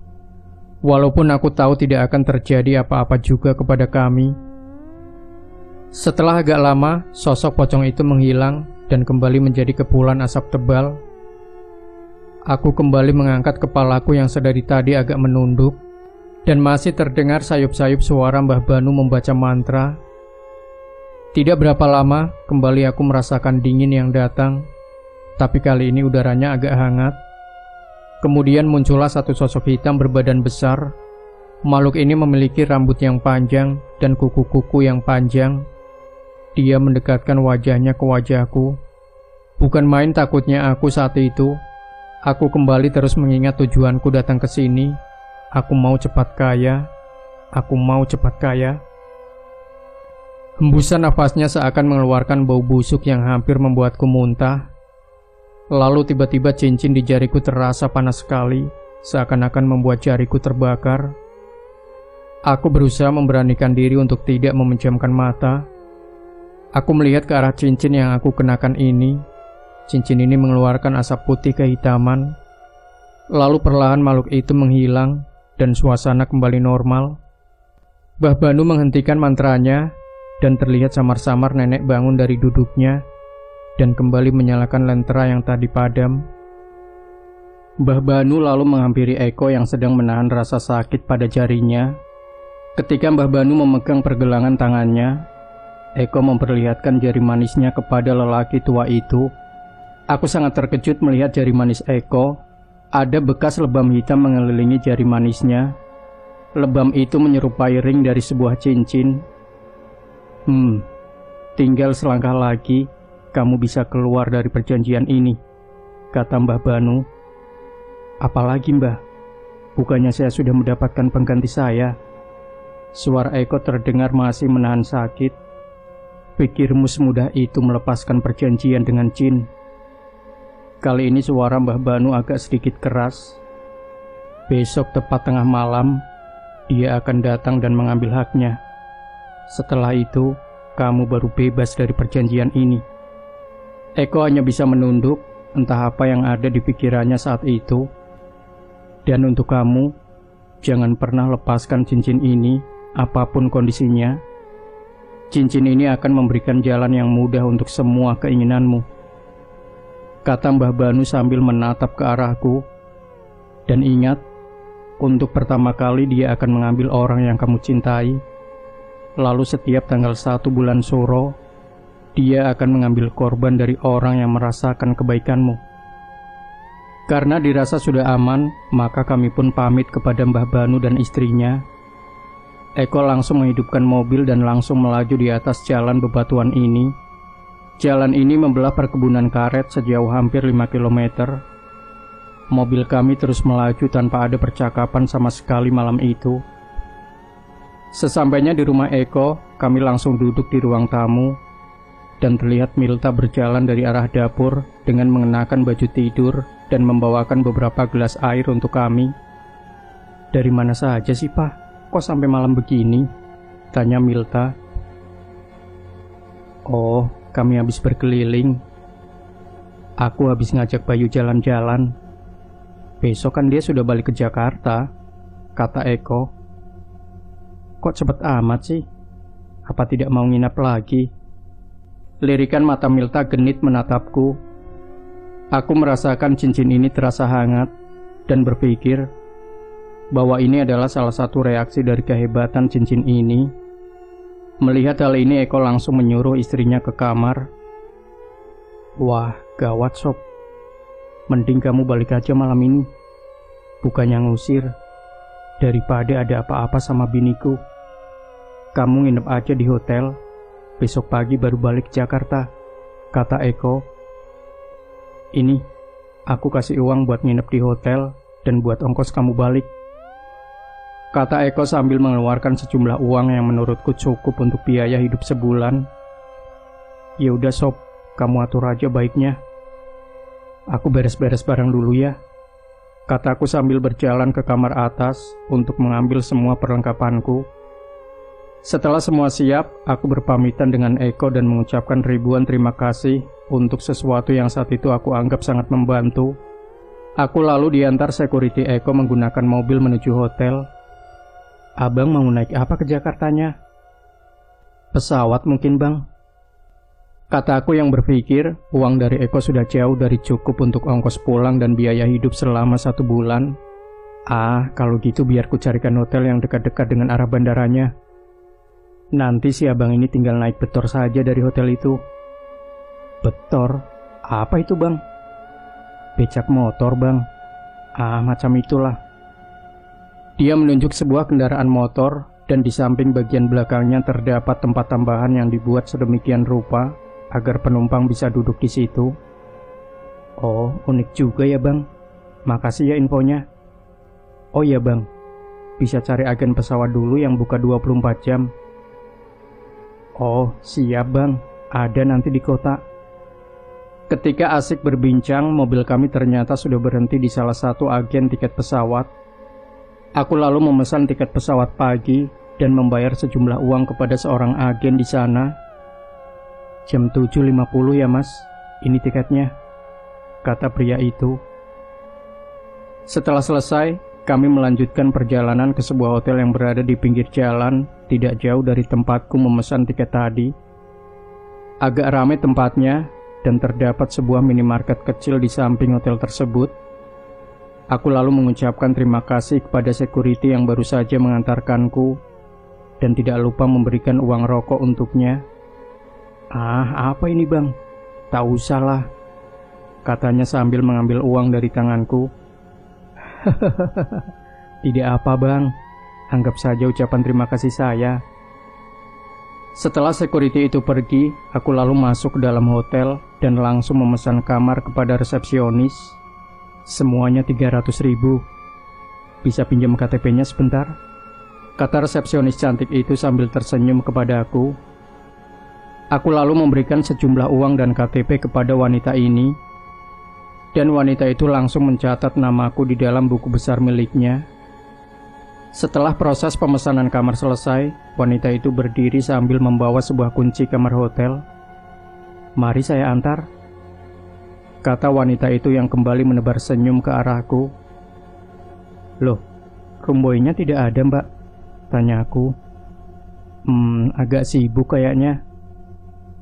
walaupun aku tahu tidak akan terjadi apa-apa juga kepada kami. Setelah agak lama, sosok pocong itu menghilang dan kembali menjadi kepulan asap tebal. Aku kembali mengangkat kepalaku yang sedari tadi agak menunduk, dan masih terdengar sayup-sayup suara Mbah Banu membaca mantra. Tidak berapa lama, kembali aku merasakan dingin yang datang, tapi kali ini udaranya agak hangat. Kemudian muncullah satu sosok hitam berbadan besar. Makhluk ini memiliki rambut yang panjang dan kuku-kuku yang panjang. Dia mendekatkan wajahnya ke wajahku. Bukan main takutnya aku saat itu. Aku kembali terus mengingat tujuanku datang ke sini. Aku mau cepat kaya. Aku mau cepat kaya. Hembusan nafasnya seakan mengeluarkan bau busuk yang hampir membuatku muntah. Lalu tiba-tiba cincin di jariku terasa panas sekali, seakan-akan membuat jariku terbakar. Aku berusaha memberanikan diri untuk tidak memejamkan mata. Aku melihat ke arah cincin yang aku kenakan ini. Cincin ini mengeluarkan asap putih kehitaman. Lalu perlahan makhluk itu menghilang dan suasana kembali normal. Mbah Banu menghentikan mantranya dan terlihat samar-samar nenek bangun dari duduknya dan kembali menyalakan lentera yang tadi padam. Mbah Banu lalu menghampiri Eko yang sedang menahan rasa sakit pada jarinya. Ketika Mbah Banu memegang pergelangan tangannya, Eko memperlihatkan jari manisnya kepada lelaki tua itu. Aku sangat terkejut melihat jari manis Eko. Ada bekas lebam hitam mengelilingi jari manisnya. Lebam itu menyerupai ring dari sebuah cincin. Tinggal selangkah lagi kamu bisa keluar dari perjanjian ini, kata Mbah Banu. Apalagi Mbah? Bukannya saya sudah mendapatkan pengganti saya? Suara Eko terdengar masih menahan sakit. Pikirmu semudah itu melepaskan perjanjian dengan Jin? Kali ini suara Mbah Banu agak sedikit keras. Besok tepat tengah malam, dia akan datang dan mengambil haknya. Setelah itu, kamu baru bebas dari perjanjian ini. Eko hanya bisa menunduk, entah apa yang ada di pikirannya saat itu. Dan untuk kamu, jangan pernah lepaskan cincin ini, apapun kondisinya. Cincin ini akan memberikan jalan yang mudah untuk semua keinginanmu, kata Mbah Banu sambil menatap ke arahku. Dan ingat, untuk pertama kali dia akan mengambil orang yang kamu cintai. Lalu setiap tanggal 1 bulan Suro, dia akan mengambil korban dari orang yang merasakan kebaikanmu. Karena dirasa sudah aman, maka kami pun pamit kepada Mbah Banu dan istrinya. Eko langsung menghidupkan mobil dan langsung melaju di atas jalan bebatuan ini. Jalan ini membelah perkebunan karet sejauh hampir 5 km. Mobil kami terus melaju tanpa ada percakapan sama sekali malam itu. Sesampainya di rumah Eko, kami langsung duduk di ruang tamu. Dan terlihat Milta berjalan dari arah dapur dengan mengenakan baju tidur dan membawakan beberapa gelas air untuk kami. Dari mana saja sih Pak? Kok sampai malam begini? Tanya Milta. Oh, kami habis berkeliling. Aku habis ngajak Bayu jalan-jalan. Besok kan dia sudah balik ke Jakarta, kata Eko. Kok cepet amat sih? Apa tidak mau nginap lagi? Lirikan mata Milta genit menatapku. Aku merasakan cincin ini terasa hangat dan berpikir bahwa ini adalah salah satu reaksi dari kehebatan cincin ini. Melihat hal ini, Eko langsung menyuruh istrinya ke kamar. Wah, gawat sob. Mending kamu balik aja malam ini. Bukannya ngusir, daripada ada apa-apa sama biniku. Kamu nginep aja di hotel. Besok pagi baru balik ke Jakarta, kata Eko. Ini, aku kasih uang buat nginep di hotel dan buat ongkos kamu balik, kata Eko sambil mengeluarkan sejumlah uang yang menurutku cukup untuk biaya hidup sebulan. Ya udah sob, kamu atur aja baiknya. Aku beres-beres barang dulu ya, kataku sambil berjalan ke kamar atas untuk mengambil semua perlengkapanku. Setelah semua siap, aku berpamitan dengan Eko dan mengucapkan ribuan terima kasih untuk sesuatu yang saat itu aku anggap sangat membantu. Aku lalu diantar security Eko menggunakan mobil menuju hotel. Abang mau naik apa ke Jakartanya? Pesawat mungkin bang, kata aku yang berpikir uang dari Eko sudah jauh dari cukup untuk ongkos pulang dan biaya hidup selama 1 bulan. Kalau gitu biar ku carikan hotel yang dekat-dekat dengan arah bandaranya. Nanti si abang ini tinggal naik betor saja dari hotel itu. Betor? Apa itu bang? Becak motor bang. Macam itulah. Dia menunjuk sebuah kendaraan motor dan di samping bagian belakangnya terdapat tempat tambahan yang dibuat sedemikian rupa agar penumpang bisa duduk di situ. Oh, unik juga ya bang. Makasih ya infonya. Oh iya bang, bisa cari agen pesawat dulu yang buka 24 jam. Oh, siap bang. Ada nanti di kota. Ketika asik berbincang, mobil kami ternyata sudah berhenti di salah satu agen tiket pesawat. Aku lalu memesan tiket pesawat pagi dan membayar sejumlah uang kepada seorang agen di sana. Jam 7.50 ya mas, ini tiketnya, kata pria itu. Setelah selesai, kami melanjutkan perjalanan ke sebuah hotel yang berada di pinggir jalan, tidak jauh dari tempatku memesan tiket tadi. Agak ramai tempatnya, dan terdapat sebuah minimarket kecil di samping hotel tersebut. Aku lalu mengucapkan terima kasih kepada security yang baru saja mengantarkanku, dan tidak lupa memberikan uang rokok untuknya. Apa ini bang? Tak usah lah, katanya sambil mengambil uang dari tanganku. Tidak apa bang, anggap saja ucapan terima kasih saya. Setelah security itu pergi, aku lalu masuk ke dalam hotel dan langsung memesan kamar kepada resepsionis. Semuanya 300.000. Bisa pinjam KTP-nya sebentar? Kata resepsionis cantik itu sambil tersenyum kepada aku. Aku lalu memberikan sejumlah uang dan KTP kepada wanita ini, dan wanita itu langsung mencatat namaku di dalam buku besar miliknya. Setelah proses pemesanan kamar selesai, wanita itu berdiri sambil membawa sebuah kunci kamar hotel. Mari saya antar, kata wanita itu yang kembali menebar senyum ke arahku. Loh, room boy-nya tidak ada mbak? Tanya aku. Agak sibuk kayaknya,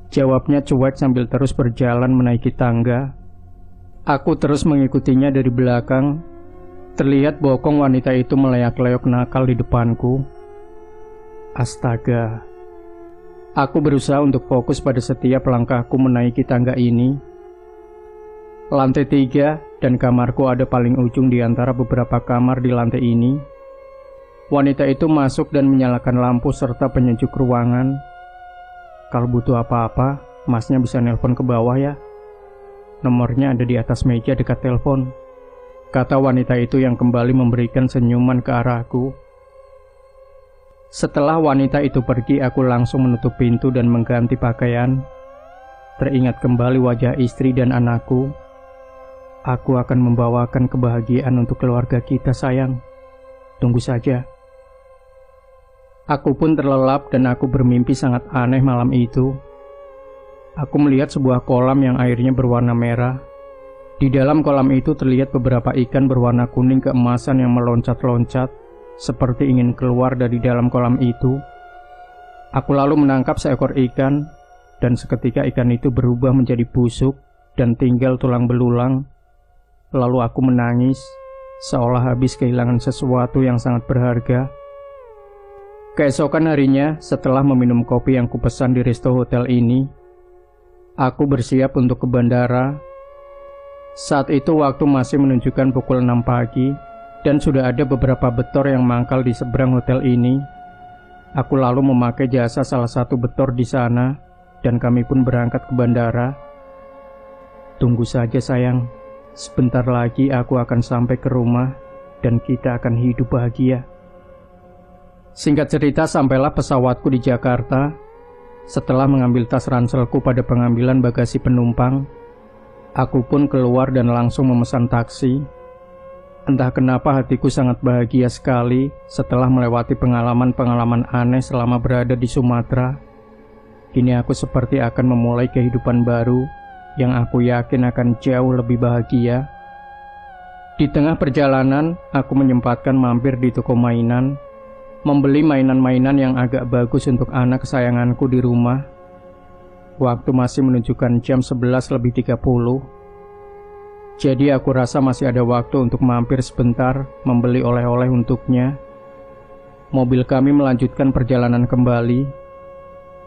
jawabnya cuek sambil terus berjalan menaiki tangga. Aku terus mengikutinya dari belakang. Terlihat bokong wanita itu meleak-leok nakal di depanku. Astaga. Aku berusaha untuk fokus pada setiap langkahku menaiki tangga ini. Lantai 3 dan kamarku ada paling ujung di antara beberapa kamar di lantai ini. Wanita itu masuk dan menyalakan lampu serta penyejuk ruangan. Kalau butuh apa-apa, masnya bisa nelpon ke bawah ya. Nomornya ada di atas meja dekat telepon, kata wanita itu yang kembali memberikan senyuman ke arahku. Setelah wanita itu pergi, aku langsung menutup pintu dan mengganti pakaian. Teringat kembali wajah istri dan anakku. Aku akan membawakan kebahagiaan untuk keluarga kita sayang. Tunggu saja. Aku pun terlelap dan aku bermimpi sangat aneh malam itu. Aku melihat sebuah kolam yang airnya berwarna merah. Di dalam kolam itu terlihat beberapa ikan berwarna kuning keemasan yang meloncat-loncat, seperti ingin keluar dari dalam kolam itu. Aku lalu menangkap seekor ikan, dan seketika ikan itu berubah menjadi busuk dan tinggal tulang belulang. Lalu aku menangis, seolah habis kehilangan sesuatu yang sangat berharga. Keesokan harinya, setelah meminum kopi yang kupesan di resto hotel ini, aku bersiap untuk ke bandara. Saat itu waktu masih menunjukkan pukul 6 pagi, dan sudah ada beberapa betor yang mangkal di seberang hotel ini. Aku lalu memakai jasa salah satu betor di sana, dan kami pun berangkat ke bandara. Tunggu saja sayang, sebentar lagi aku akan sampai ke rumah, dan kita akan hidup bahagia. Singkat cerita, sampailah pesawatku di Jakarta. Setelah mengambil tas ranselku pada pengambilan bagasi penumpang, aku pun keluar dan langsung memesan taksi. Entah kenapa hatiku sangat bahagia sekali setelah melewati pengalaman-pengalaman aneh selama berada di Sumatera. Kini aku seperti akan memulai kehidupan baru yang aku yakin akan jauh lebih bahagia. Di tengah perjalanan, aku menyempatkan mampir di toko mainan, membeli mainan-mainan yang agak bagus untuk anak kesayanganku di rumah. Waktu masih menunjukkan jam 11:30. Jadi aku rasa masih ada waktu untuk mampir sebentar membeli oleh-oleh untuknya. Mobil kami melanjutkan perjalanan kembali,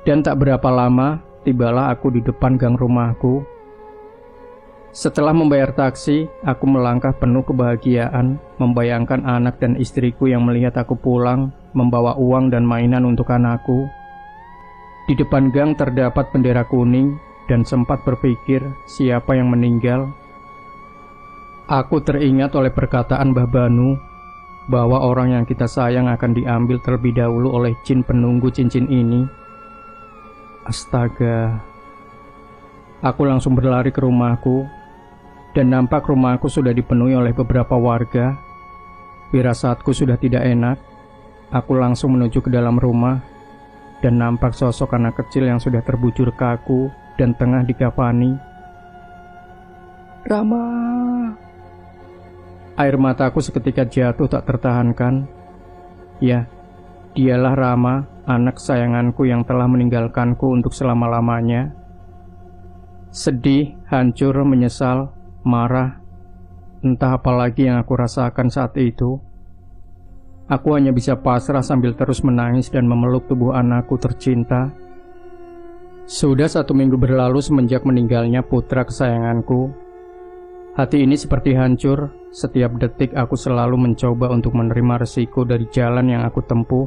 Dan tak berapa lama, tibalah aku di depan gang rumahku. Setelah membayar taksi, aku melangkah penuh kebahagiaan, membayangkan anak dan istriku yang melihat aku pulang, membawa uang dan mainan untuk anakku. Di depan gang terdapat bendera kuning, dan sempat berpikir siapa yang meninggal. Aku teringat oleh perkataan Mbah Banu, bahwa orang yang kita sayang akan diambil terlebih dahulu oleh jin penunggu cincin ini. Astaga. Aku langsung berlari ke rumahku, dan nampak rumahku sudah dipenuhi oleh beberapa warga. Firasatku sudah tidak enak. Aku langsung menuju ke dalam rumah, dan nampak sosok anak kecil yang sudah terbujur kaku dan tengah dikafani. Rama. Air mataku seketika jatuh tak tertahankan. Ya, dialah Rama, anak kesayanganku yang telah meninggalkanku untuk selama-lamanya. Sedih, hancur, menyesal, marah, entah apa lagi yang aku rasakan saat itu. Aku hanya bisa pasrah sambil terus menangis dan memeluk tubuh anakku tercinta. Sudah 1 minggu berlalu semenjak meninggalnya putra kesayanganku. Hati ini seperti hancur. Setiap detik aku selalu mencoba untuk menerima resiko dari jalan yang aku tempuh.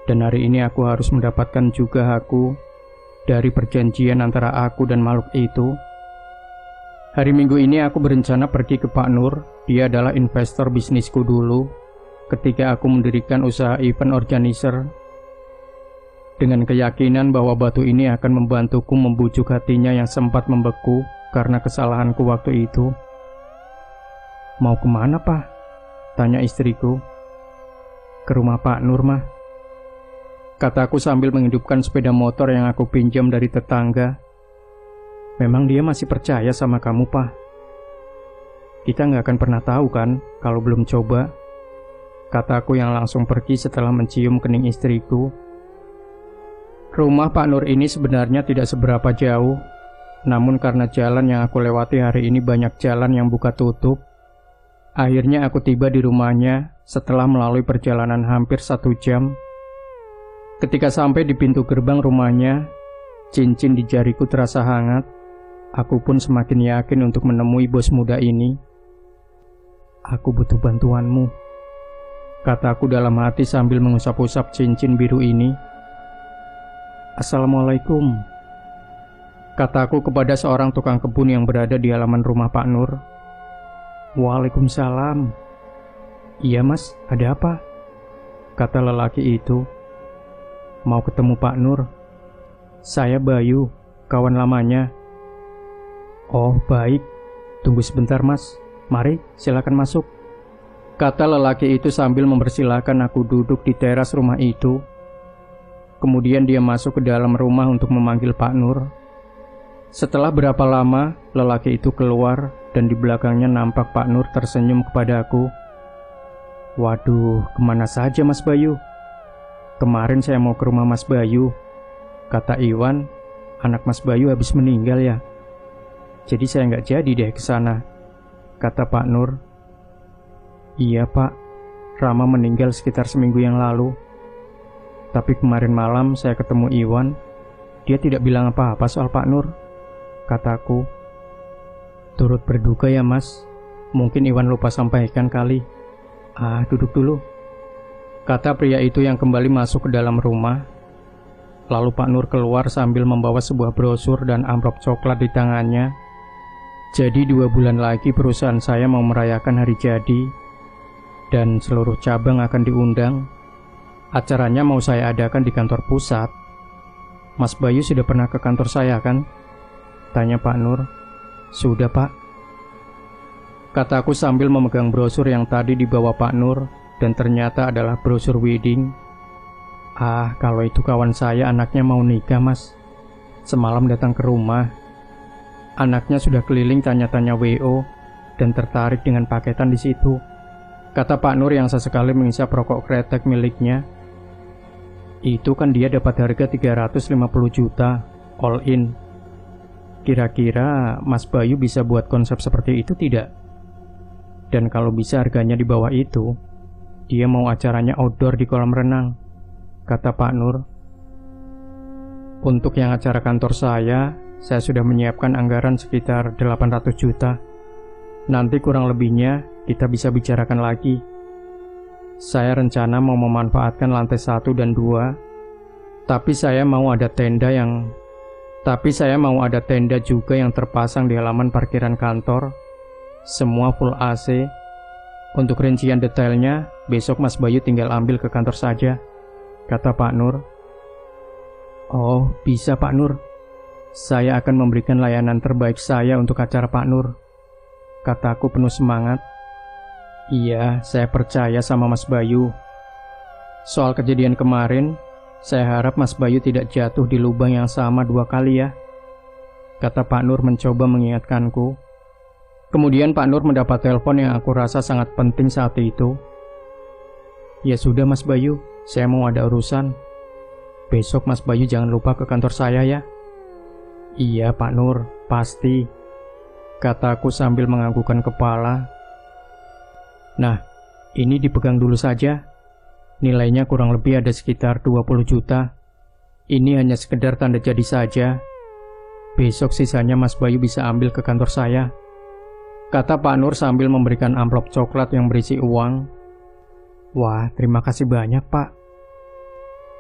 Dan hari ini aku harus mendapatkan juga hakku dari perjanjian antara aku dan makhluk itu. Hari Minggu ini aku berencana pergi ke Pak Nur. Dia adalah investor bisnisku dulu ketika aku mendirikan usaha event organizer, dengan keyakinan bahwa batu ini akan membantuku membujuk hatinya yang sempat membeku karena kesalahanku waktu itu. Mau kemana, Pak? Tanya istriku. Ke rumah Pak Nur, Mah. Kataku sambil menghidupkan sepeda motor yang aku pinjam dari tetangga. Memang dia masih percaya sama kamu, Pak? Kita nggak akan pernah tahu kan kalau belum coba. Kataku yang langsung pergi setelah mencium kening istriku. Rumah Pak Nur ini sebenarnya tidak seberapa jauh. Namun karena jalan yang aku lewati hari ini banyak jalan yang buka tutup, akhirnya aku tiba di rumahnya setelah melalui perjalanan hampir 1 jam. Ketika sampai di pintu gerbang rumahnya, cincin di jariku terasa hangat. Aku pun semakin yakin untuk menemui bos muda ini. Aku butuh bantuanmu, kataku dalam hati sambil mengusap-usap cincin biru ini. Assalamualaikum, kataku kepada seorang tukang kebun yang berada di halaman rumah Pak Nur. Waalaikumsalam. Iya mas, ada apa? Kata lelaki itu. Mau ketemu Pak Nur. Saya Bayu, kawan lamanya. Oh baik, tunggu sebentar mas. Mari, silakan masuk. Kata lelaki itu sambil mempersilahkan aku duduk di teras rumah itu. Kemudian dia masuk ke dalam rumah untuk memanggil Pak Nur. Setelah berapa lama, lelaki itu keluar dan di belakangnya nampak Pak Nur tersenyum kepadaku. Waduh, kemana saja Mas Bayu? Kemarin saya mau ke rumah Mas Bayu. Kata Iwan, anak Mas Bayu habis meninggal ya. Jadi saya nggak jadi deh ke sana. Kata Pak Nur. Iya Pak, Rama meninggal sekitar seminggu yang lalu. Tapi kemarin malam saya ketemu Iwan. Dia tidak bilang apa-apa soal Pak Nur. Kataku. Turut berduka ya mas. Mungkin Iwan lupa sampaikan kali. Duduk dulu. Kata pria itu yang kembali masuk ke dalam rumah. Lalu Pak Nur keluar sambil membawa sebuah brosur dan amplop coklat di tangannya. Jadi 2 bulan lagi perusahaan saya mau merayakan hari jadi. Dan seluruh cabang akan diundang. Acaranya mau saya adakan di kantor pusat. Mas Bayu sudah pernah ke kantor saya kan? Tanya Pak Nur. Sudah Pak. Kataku sambil memegang brosur yang tadi dibawa Pak Nur. Dan ternyata adalah brosur wedding. Kalau itu kawan saya anaknya mau nikah mas. Semalam datang ke rumah. Anaknya sudah keliling tanya-tanya WO. Dan tertarik dengan paketan di situ. Kata Pak Nur yang sesekali mengisap rokok kretek miliknya. Itu kan dia dapat harga 350 juta all in. Kira-kira Mas Bayu bisa buat konsep seperti itu tidak? Dan kalau bisa harganya di bawah itu, dia mau acaranya outdoor di kolam renang. Kata Pak Nur. Untuk yang acara kantor saya sudah menyiapkan anggaran sekitar 800 juta. Nanti kurang lebihnya kita bisa bicarakan lagi. Saya rencana mau memanfaatkan lantai 1 dan 2, tapi saya mau ada tenda juga yang terpasang di halaman parkiran kantor. Semua full AC. Untuk rincian detailnya, besok Mas Bayu tinggal ambil ke kantor saja, kata Pak Nur. Oh, bisa Pak Nur. Saya akan memberikan layanan terbaik saya untuk acara Pak Nur, kataku penuh semangat. Iya, saya percaya sama Mas Bayu. Soal kejadian kemarin, saya harap Mas Bayu tidak jatuh di lubang yang sama 2 kali ya, kata Pak Nur mencoba mengingatkanku. Kemudian Pak Nur mendapat telepon yang aku rasa sangat penting saat itu. Ya sudah Mas Bayu, saya mau ada urusan. Besok Mas Bayu jangan lupa ke kantor saya ya. Iya Pak Nur, pasti, kataku sambil menganggukkan kepala. Nah, ini dipegang dulu saja. Nilainya kurang lebih ada sekitar 20 juta. Ini hanya sekedar tanda jadi saja. Besok sisanya Mas Bayu bisa ambil ke kantor saya, kata Pak Nur sambil memberikan amplop coklat yang berisi uang. Wah, terima kasih banyak Pak.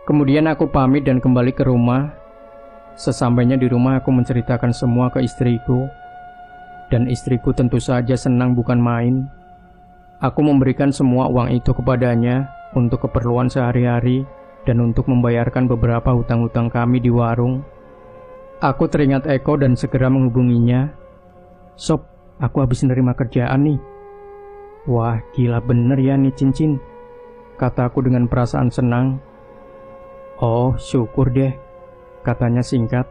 Kemudian aku pamit dan kembali ke rumah. Sesampainya di rumah aku menceritakan semua ke istriku. Dan istriku tentu saja senang bukan main. Aku memberikan semua uang itu kepadanya untuk keperluan sehari-hari dan untuk membayarkan beberapa hutang-hutang kami di warung. Aku teringat Eko dan segera menghubunginya. Sob, aku habis nerima kerjaan nih. Wah, gila bener ya nih cincin, kataku dengan perasaan senang. Oh, syukur deh, katanya singkat.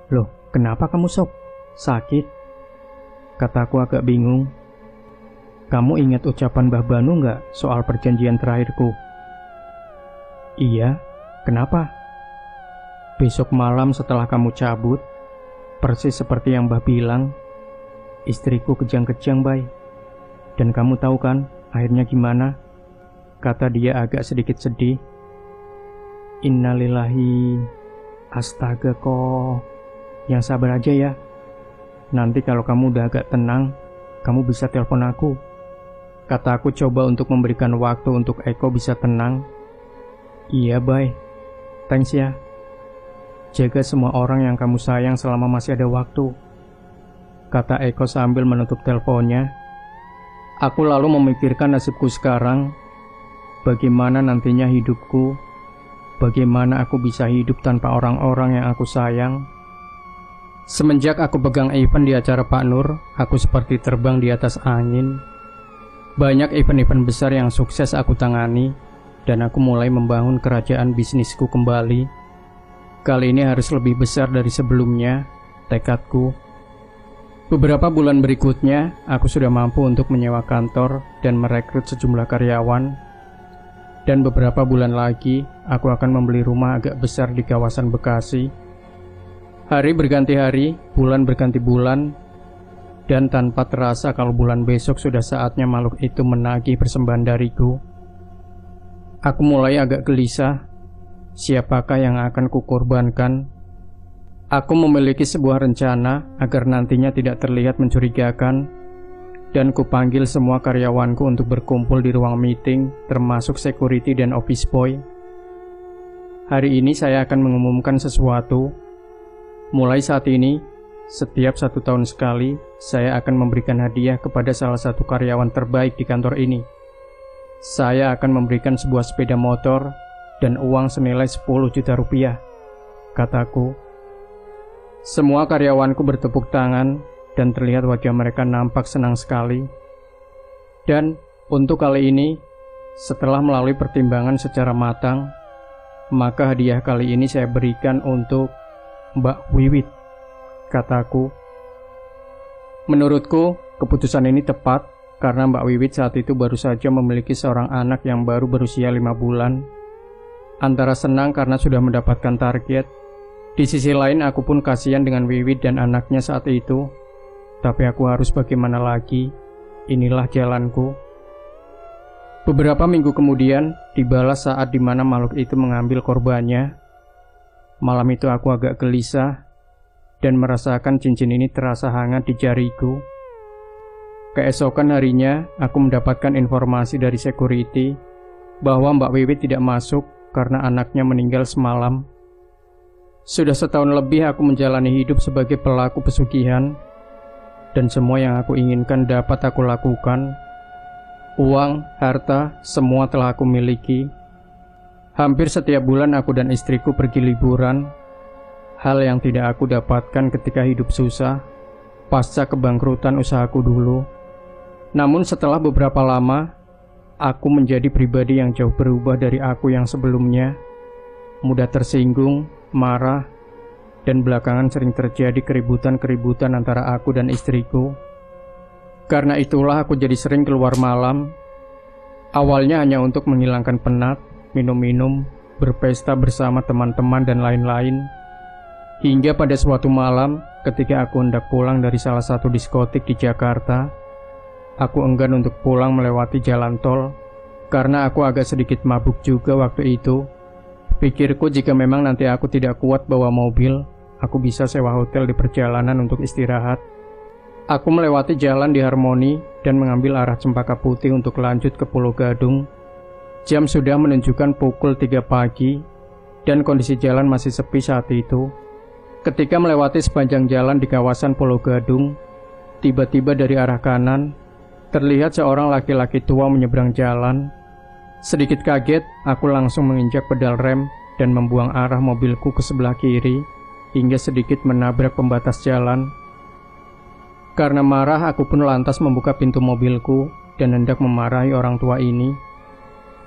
Loh, kenapa kamu Sob? Sakit? Kataku agak bingung. Kamu ingat ucapan Mbah Banu nggak soal perjanjian terakhirku? Iya, kenapa? Besok malam setelah kamu cabut, persis seperti yang Mbah bilang, istriku kejang-kejang, Bay. Dan kamu tahu kan akhirnya gimana? Kata dia agak sedikit sedih. Innalillahi, astaga kok. Yang sabar aja ya. Nanti kalau kamu udah agak tenang, kamu bisa telepon aku. Kataku coba untuk memberikan waktu untuk Eko bisa tenang. Iya, Bay. Thanks ya. Jaga semua orang yang kamu sayang selama masih ada waktu, kata Eko sambil menutup teleponnya. Aku lalu memikirkan nasibku sekarang. Bagaimana nantinya hidupku? Bagaimana aku bisa hidup tanpa orang-orang yang aku sayang? Semenjak aku pegang event di acara Pak Nur, aku seperti terbang di atas angin. Banyak event-event besar yang sukses aku tangani, dan aku mulai membangun kerajaan bisnisku kembali. Kali ini harus lebih besar dari sebelumnya, tekadku. Beberapa bulan berikutnya, aku sudah mampu untuk menyewa kantor dan merekrut sejumlah karyawan. Dan beberapa bulan lagi, aku akan membeli rumah agak besar di kawasan Bekasi. Hari berganti hari, bulan berganti bulan, dan tanpa terasa kalau bulan besok sudah saatnya makhluk itu menagih persembahan dariku. Aku mulai agak gelisah. Siapakah yang akan kukorbankan? Aku memiliki sebuah rencana agar nantinya tidak terlihat mencurigakan, dan kupanggil semua karyawanku untuk berkumpul di ruang meeting, termasuk security dan office boy. Hari ini saya akan mengumumkan sesuatu. Mulai saat ini, setiap 1 tahun sekali, saya akan memberikan hadiah kepada salah satu karyawan terbaik di kantor ini. Saya akan memberikan sebuah sepeda motor dan uang senilai 10 juta rupiah, kataku. Semua karyawanku bertepuk tangan dan terlihat wajah mereka nampak senang sekali. Dan untuk kali ini, setelah melalui pertimbangan secara matang, maka hadiah kali ini saya berikan untuk Mbak Wiwit, kataku. Menurutku, keputusan ini tepat karena Mbak Wiwit saat itu baru saja memiliki seorang anak yang baru berusia 5 bulan. Antara senang karena sudah mendapatkan target, di sisi lain aku pun kasihan dengan Wiwit dan anaknya saat itu. Tapi aku harus bagaimana lagi, inilah jalanku. Beberapa minggu kemudian, tibalah saat dimana makhluk itu mengambil korbannya. Malam itu aku agak gelisah dan merasakan cincin ini terasa hangat di jariku. Keesokan harinya, aku mendapatkan informasi dari security bahwa Mbak Wiwit tidak masuk karena anaknya meninggal semalam. Sudah setahun lebih aku menjalani hidup sebagai pelaku pesugihan, dan semua yang aku inginkan dapat aku lakukan. Uang, harta, semua telah aku miliki. Hampir setiap bulan aku dan istriku pergi liburan, hal yang tidak aku dapatkan ketika hidup susah, pasca kebangkrutan usahaku dulu. Namun setelah beberapa lama, aku menjadi pribadi yang jauh berubah dari aku yang sebelumnya. Mudah tersinggung, marah, dan belakangan sering terjadi keributan-keributan antara aku dan istriku. Karena itulah aku jadi sering keluar malam. Awalnya hanya untuk menghilangkan penat, minum-minum, berpesta bersama teman-teman dan lain-lain. Hingga pada suatu malam, ketika aku hendak pulang dari salah satu diskotik di Jakarta, aku enggan untuk pulang melewati jalan tol, karena aku agak sedikit mabuk juga waktu itu. Pikirku jika memang nanti aku tidak kuat bawa mobil, aku bisa sewa hotel di perjalanan untuk istirahat. Aku melewati jalan di Harmoni dan mengambil arah Cempaka Putih untuk lanjut ke Pulau Gadung. Jam sudah menunjukkan pukul 3 pagi dan kondisi jalan masih sepi saat itu. Ketika melewati sepanjang jalan di kawasan Pulau Gadung, tiba-tiba dari arah kanan terlihat seorang laki-laki tua menyeberang jalan. Sedikit kaget, aku langsung menginjak pedal rem dan membuang arah mobilku ke sebelah kiri hingga sedikit menabrak pembatas jalan. Karena marah, aku pun lantas membuka pintu mobilku dan hendak memarahi orang tua ini.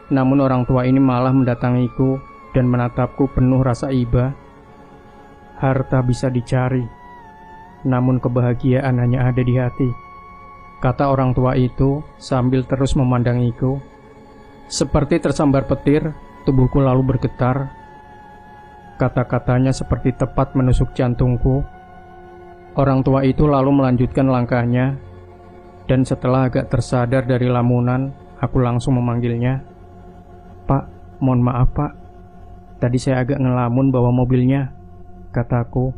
Namun orang tua ini malah mendatangiku dan menatapku penuh rasa iba. Harta bisa dicari, namun kebahagiaan hanya ada di hati, kata orang tua itu sambil terus memandangiku. Seperti tersambar petir, tubuhku lalu bergetar. Kata-katanya seperti tepat menusuk jantungku. Orang tua itu lalu melanjutkan langkahnya, dan setelah agak tersadar dari lamunan, aku langsung memanggilnya. Pak, mohon maaf pak, tadi saya agak ngelamun bawa mobilnya, kataku.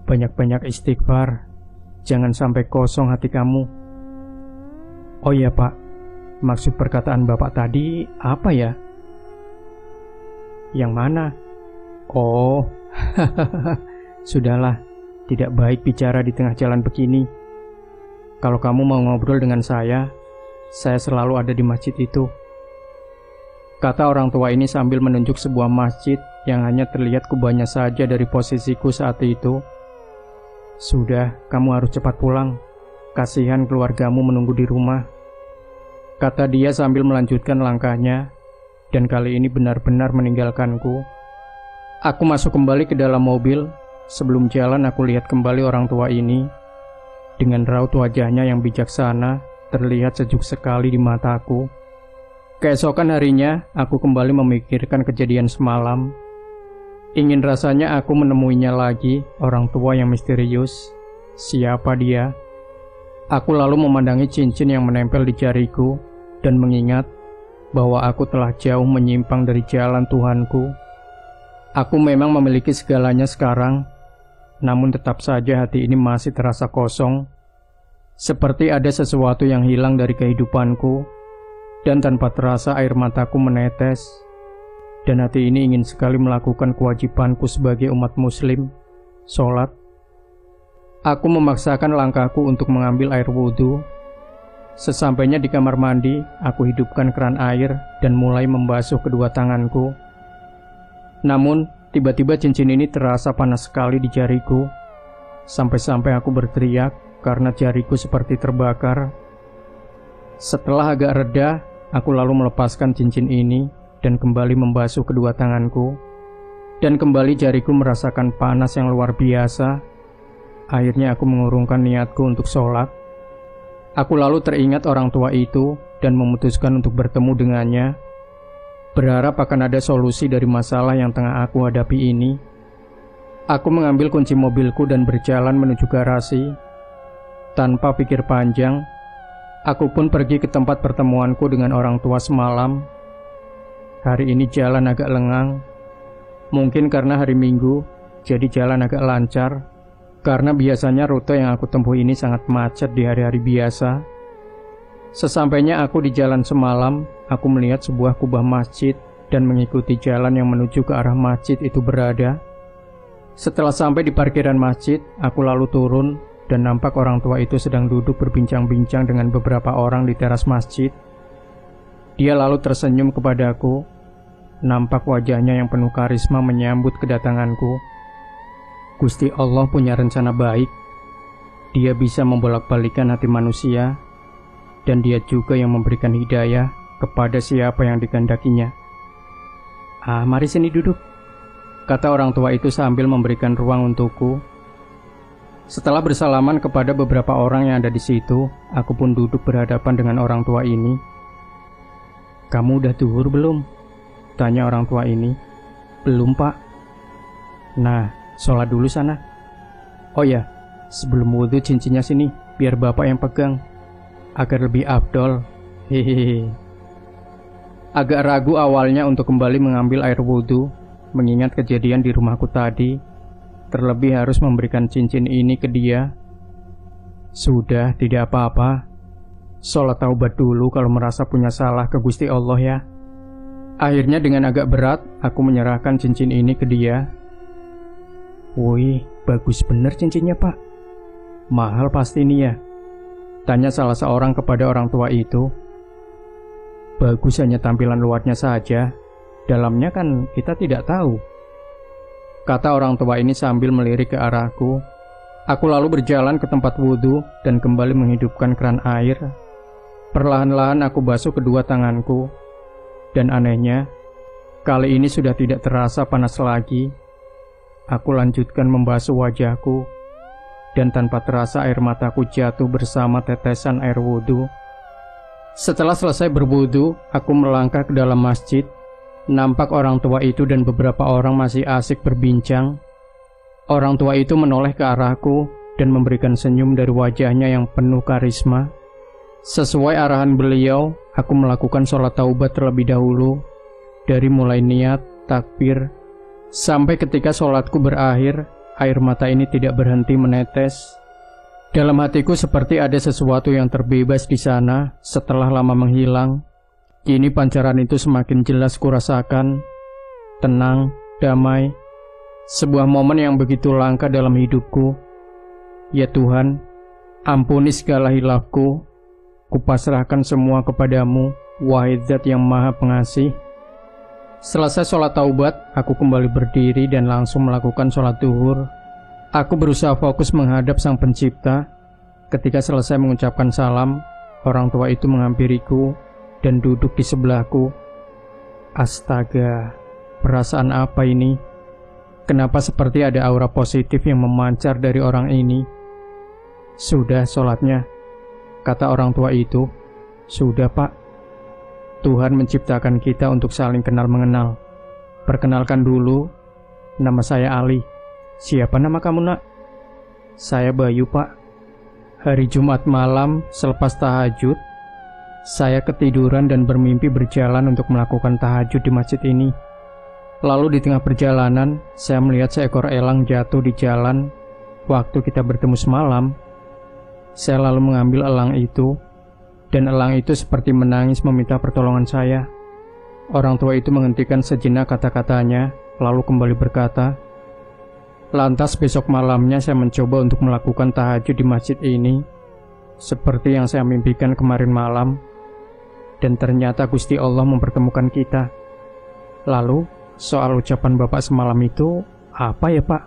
Banyak-banyak istighfar, jangan sampai kosong hati kamu. Oh iya pak, maksud perkataan bapak tadi apa ya? Yang mana? Oh, sudahlah, tidak baik bicara di tengah jalan begini. Kalau kamu mau ngobrol dengan saya selalu ada di masjid itu, kata orang tua ini sambil menunjuk sebuah masjid yang hanya terlihat kubahnya saja dari posisiku saat itu. Sudah, kamu harus cepat pulang. Kasihan keluargamu menunggu di rumah, kata dia sambil melanjutkan langkahnya, dan kali ini benar-benar meninggalkanku. Aku masuk kembali ke dalam mobil. Sebelum jalan aku lihat kembali orang tua ini. Dengan raut wajahnya yang bijaksana, terlihat sejuk sekali di mataku. Keesokan harinya, aku kembali memikirkan kejadian semalam. Ingin rasanya aku menemuinya lagi, orang tua yang misterius. Siapa dia? Aku lalu memandangi cincin yang menempel di jariku dan mengingat bahwa aku telah jauh menyimpang dari jalan Tuhanku. Aku memang memiliki segalanya sekarang, namun tetap saja hati ini masih terasa kosong. Seperti ada sesuatu yang hilang dari kehidupanku, dan tanpa terasa air mataku menetes. Dan hati ini ingin sekali melakukan kewajibanku sebagai umat muslim, sholat. Aku memaksakan langkahku untuk mengambil air wudhu. Sesampainya di kamar mandi, aku hidupkan keran air dan mulai membasuh kedua tanganku. Namun, tiba-tiba cincin ini terasa panas sekali di jariku. Sampai-sampai aku berteriak karena jariku seperti terbakar. Setelah agak reda, aku lalu melepaskan cincin ini dan kembali membasuh kedua tanganku. Dan kembali jariku merasakan panas yang luar biasa. Akhirnya aku mengurungkan niatku untuk sholat. Aku lalu teringat orang tua itu dan memutuskan untuk bertemu dengannya, berharap akan ada solusi dari masalah yang tengah aku hadapi ini. Aku mengambil kunci mobilku dan berjalan menuju garasi. Tanpa pikir panjang, aku pun pergi ke tempat pertemuanku dengan orang tua semalam. Hari ini jalan agak lengang. Mungkin karena hari Minggu, jadi jalan agak lancar. Karena biasanya rute yang aku tempuh ini sangat macet di hari-hari biasa. Sesampainya aku di jalan semalam, aku melihat sebuah kubah masjid dan mengikuti jalan yang menuju ke arah masjid itu berada. Setelah sampai di parkiran masjid, aku lalu turun dan nampak orang tua itu sedang duduk berbincang-bincang dengan beberapa orang di teras masjid. Dia lalu tersenyum kepadaku. Nampak wajahnya yang penuh karisma menyambut kedatanganku. Gusti Allah punya rencana baik. Dia bisa membolak-balikan hati manusia, dan dia juga yang memberikan hidayah kepada siapa yang dikehendakinya. Mari sini duduk, kata orang tua itu sambil memberikan ruang untukku. Setelah bersalaman kepada beberapa orang yang ada di situ, aku pun duduk berhadapan dengan orang tua ini. Kamu udah duhur belum? Tanya orang tua ini. Belum, Pak. Nah, sholat dulu sana. Oh ya, sebelum wudhu cincinnya sini, biar bapak yang pegang, agar lebih afdol. Hehehe. Agak ragu awalnya untuk kembali mengambil air wudhu, mengingat kejadian di rumahku tadi. Terlebih harus memberikan cincin ini ke dia. Sudah, tidak apa-apa. Sholat taubat dulu kalau merasa punya salah ke Gusti Allah ya. Akhirnya dengan agak berat, aku menyerahkan cincin ini ke dia. Wih, bagus bener cincinnya, Pak. Mahal pasti nih ya? Tanya salah seorang kepada orang tua itu. Bagus hanya tampilan luarnya saja, dalamnya kan kita tidak tahu, kata orang tua ini sambil melirik ke arahku. Aku lalu berjalan ke tempat wudhu dan kembali menghidupkan keran air. Perlahan-lahan aku basuh kedua tanganku. Dan anehnya, kali ini sudah tidak terasa panas lagi. Aku lanjutkan membasuh wajahku, dan tanpa terasa air mataku jatuh bersama tetesan air wudhu. Setelah selesai berwudhu, aku melangkah ke dalam masjid. Nampak orang tua itu dan beberapa orang masih asik berbincang. Orang tua itu menoleh ke arahku dan memberikan senyum dari wajahnya yang penuh karisma. Sesuai arahan beliau, aku melakukan sholat taubat terlebih dahulu. Dari mulai niat, takbir, sampai ketika sholatku berakhir, air mata ini tidak berhenti menetes. Dalam hatiku seperti ada sesuatu yang terbebas di sana setelah lama menghilang. Kini pancaran itu semakin jelas kurasakan. Tenang, damai. Sebuah momen yang begitu langka dalam hidupku. Ya Tuhan, ampuni segala hilafku. Kupasrahkan semua kepadamu, wahai Zat yang Maha Pengasih. Selesai sholat taubat, aku kembali berdiri dan langsung melakukan sholat duhur. Aku berusaha fokus menghadap Sang Pencipta. Ketika selesai mengucapkan salam, orang tua itu menghampiriku dan duduk di sebelahku. Astaga, perasaan apa ini? Kenapa seperti ada aura positif yang memancar dari orang ini? Sudah sholatnya, kata orang tua itu. Sudah, Pak. Tuhan menciptakan kita untuk saling kenal mengenal. Perkenalkan dulu, nama saya Ali. Siapa nama kamu, Nak? Saya Bayu, Pak. Hari Jumat malam selepas tahajud, saya ketiduran dan bermimpi berjalan untuk melakukan tahajud di masjid ini. Lalu di tengah perjalanan, saya melihat seekor elang jatuh di jalan. Waktu kita bertemu semalam, saya lalu mengambil elang itu, dan elang itu seperti menangis meminta pertolongan saya. Orang tua itu menghentikan sejenak kata-katanya, lalu kembali berkata, lantas besok malamnya saya mencoba untuk melakukan tahajud di masjid ini, seperti yang saya mimpikan kemarin malam, dan ternyata Gusti Allah mempertemukan kita. Lalu, soal ucapan Bapak semalam itu, apa ya Pak?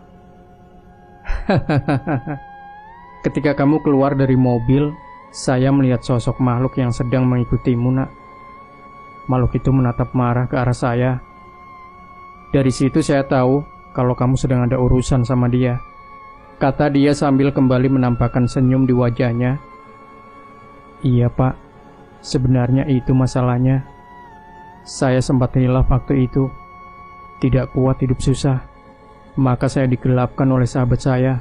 Ketika kamu keluar dari mobil, saya melihat sosok makhluk yang sedang mengikutimu, Nak. Makhluk itu menatap marah ke arah saya. Dari situ saya tahu kalau kamu sedang ada urusan sama dia, kata dia sambil kembali menampakkan senyum di wajahnya. Iya Pak, sebenarnya itu masalahnya. Saya sempat hilaf waktu itu. Tidak kuat hidup susah, maka saya digelapkan oleh sahabat saya.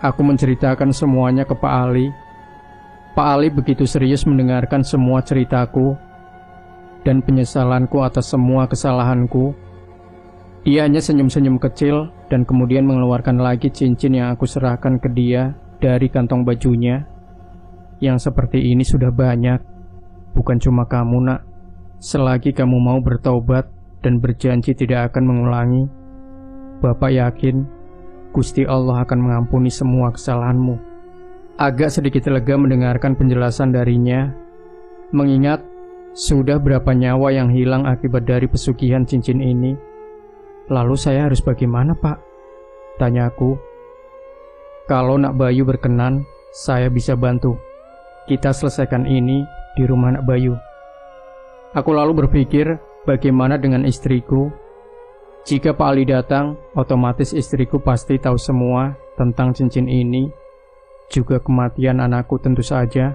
Aku menceritakan semuanya ke Pak Ali. Pak Ali begitu serius mendengarkan semua ceritaku dan penyesalanku atas semua kesalahanku. Dia hanya senyum-senyum kecil dan kemudian mengeluarkan lagi cincin yang aku serahkan ke dia dari kantong bajunya. Yang seperti ini sudah banyak, bukan cuma kamu nak. Selagi kamu mau bertobat dan berjanji tidak akan mengulangi, Bapak yakin Gusti Allah akan mengampuni semua kesalahanmu. Agak sedikit lega mendengarkan penjelasan darinya, mengingat sudah berapa nyawa yang hilang akibat dari pesugihan cincin ini. Lalu saya harus bagaimana, Pak? Tanyaku. Kalau Nak Bayu berkenan, saya bisa bantu. Kita selesaikan ini di rumah Nak Bayu. Aku lalu berpikir, bagaimana dengan istriku? Jika Pak Ali datang, otomatis istriku pasti tahu semua tentang cincin ini, juga kematian anakku tentu saja.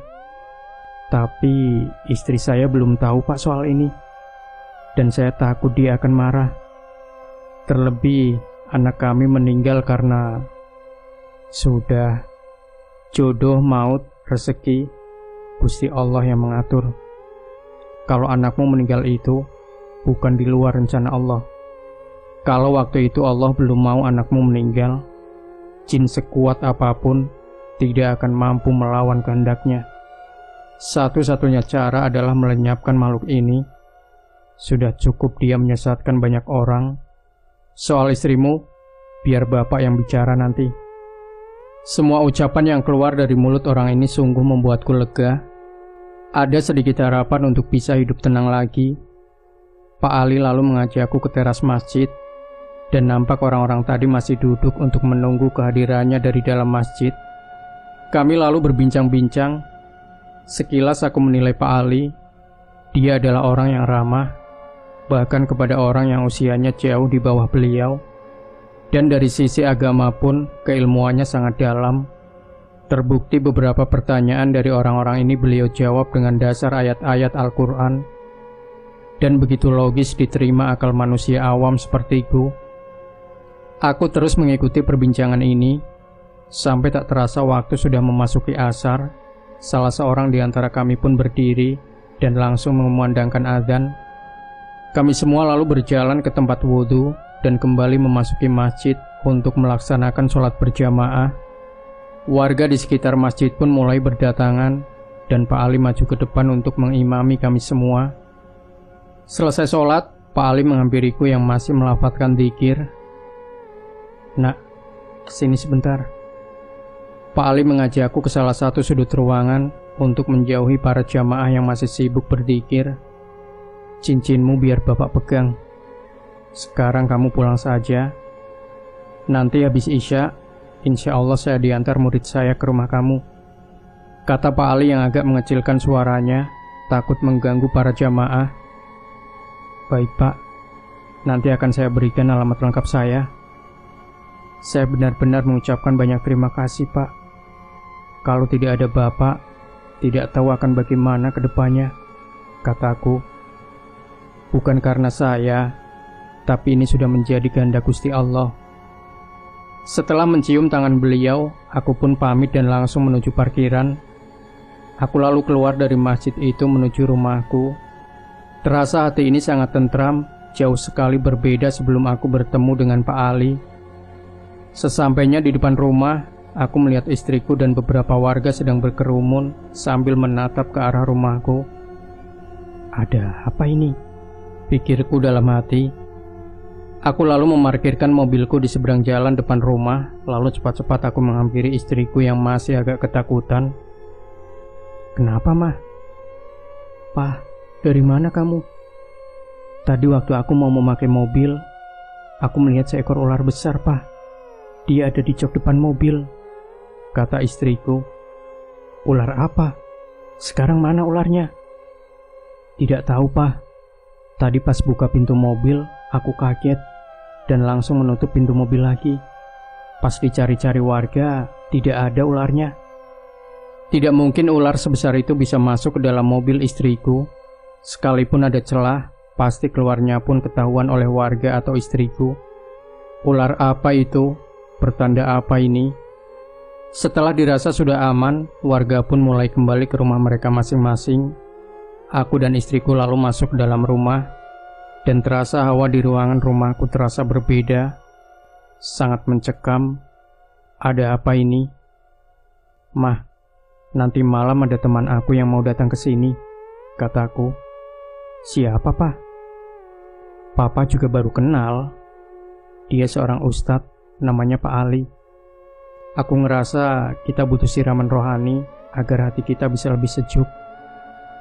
Tapi istri saya belum tahu Pak soal ini, dan saya takut dia akan marah. Terlebih anak kami meninggal karena sudah jodoh, maut, rezeki Gusti Allah yang mengatur. Kalau anakmu meninggal itu bukan di luar rencana Allah. Kalau waktu itu Allah belum mau anakmu meninggal, jin sekuat apapun tidak akan mampu melawan kehendaknya. Satu-satunya cara adalah melenyapkan makhluk ini. Sudah cukup dia menyesatkan banyak orang. Soal istrimu, biar Bapak yang bicara nanti. Semua ucapan yang keluar dari mulut orang ini sungguh membuatku lega. Ada sedikit harapan untuk bisa hidup tenang lagi. Pak Ali lalu mengajakku ke teras masjid, dan nampak orang-orang tadi masih duduk untuk menunggu kehadirannya dari dalam masjid. Kami lalu berbincang-bincang. Sekilas aku menilai Pak Ali, dia adalah orang yang ramah, bahkan kepada orang yang usianya jauh di bawah beliau. Dan dari sisi agama pun keilmuannya sangat dalam. Terbukti beberapa pertanyaan dari orang-orang ini beliau jawab dengan dasar ayat-ayat Al-Quran, dan begitu logis diterima akal manusia awam sepertiku. Aku terus mengikuti perbincangan ini, sampai tak terasa waktu sudah memasuki asar. Salah seorang di antara kami pun berdiri dan langsung mengumandangkan azan. Kami semua lalu berjalan ke tempat wudhu dan kembali memasuki masjid untuk melaksanakan sholat berjamaah. Warga di sekitar masjid pun mulai berdatangan, dan Pak Ali maju ke depan untuk mengimami kami semua. Selesai sholat, Pak Ali menghampiriku yang masih melafadzkan dzikir. Nak, kesini sebentar. Pak Ali mengajakku ke salah satu sudut ruangan untuk menjauhi para jamaah yang masih sibuk berzikir. Cincinmu biar Bapak pegang. Sekarang kamu pulang saja. Nanti habis Isya, insya Allah saya diantar murid saya ke rumah kamu, kata Pak Ali yang agak mengecilkan suaranya, takut mengganggu para jamaah. Baik Pak, nanti akan saya berikan alamat lengkap saya. Saya benar-benar mengucapkan banyak terima kasih Pak. Kalau tidak ada Bapak, tidak tahu akan bagaimana ke depannya, kataku. Bukan karena saya, tapi ini sudah menjadi kehendak Gusti Allah. Setelah mencium tangan beliau, aku pun pamit dan langsung menuju parkiran. Aku lalu keluar dari masjid itu menuju rumahku. Terasa hati ini sangat tentram, jauh sekali berbeda sebelum aku bertemu dengan Pak Ali. Sesampainya di depan rumah, aku melihat istriku dan beberapa warga sedang berkerumun sambil menatap ke arah rumahku. Ada apa ini? Pikirku dalam hati. Aku lalu memarkirkan mobilku di seberang jalan depan rumah, lalu cepat-cepat aku menghampiri istriku yang masih agak ketakutan. Kenapa, Mah? Pah, dari mana kamu? Tadi waktu aku mau memakai mobil, aku melihat seekor ular besar, Pah. Dia ada di jok depan mobil, kata istriku. Ular apa? Sekarang mana ularnya? Tidak tahu, Pah. Tadi pas buka pintu mobil, aku kaget dan langsung menutup pintu mobil lagi. Pas dicari-cari warga, tidak ada ularnya. Tidak mungkin ular sebesar itu bisa masuk ke dalam mobil istriku. Sekalipun ada celah, pasti keluarnya pun ketahuan oleh warga atau istriku. Ular apa itu? Pertanda apa ini? Setelah dirasa sudah aman, warga pun mulai kembali ke rumah mereka masing-masing. Aku dan istriku lalu masuk ke dalam rumah. dan terasa hawa di ruangan rumahku terasa berbeda, sangat mencekam. Ada apa ini? Mah, nanti malam ada teman aku yang mau datang ke sini, kataku. Siapa, Pak? Papa juga baru kenal. Dia seorang ustadz, namanya Pak Ali. Aku ngerasa kita butuh siraman rohani agar hati kita bisa lebih sejuk.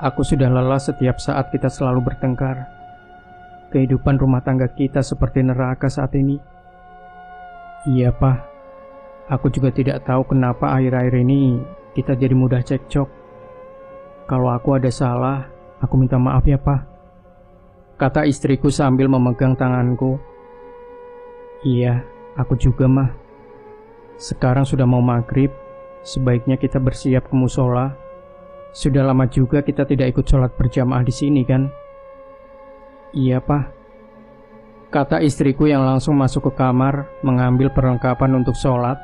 Aku sudah lelah setiap saat kita selalu bertengkar. Kehidupan rumah tangga kita seperti neraka saat ini. Iya, Pak. Aku juga tidak tahu kenapa akhir-akhir ini kita jadi mudah cekcok. Kalau aku ada salah, aku minta maaf ya, Pak, kata istriku sambil memegang tanganku. Iya, aku juga, Mah. Sekarang sudah mau maghrib, sebaiknya kita bersiap ke musola. Sudah lama juga kita tidak ikut sholat berjamaah di sini, kan? Iya, Pak, kata istriku yang langsung masuk ke kamar mengambil perlengkapan untuk sholat.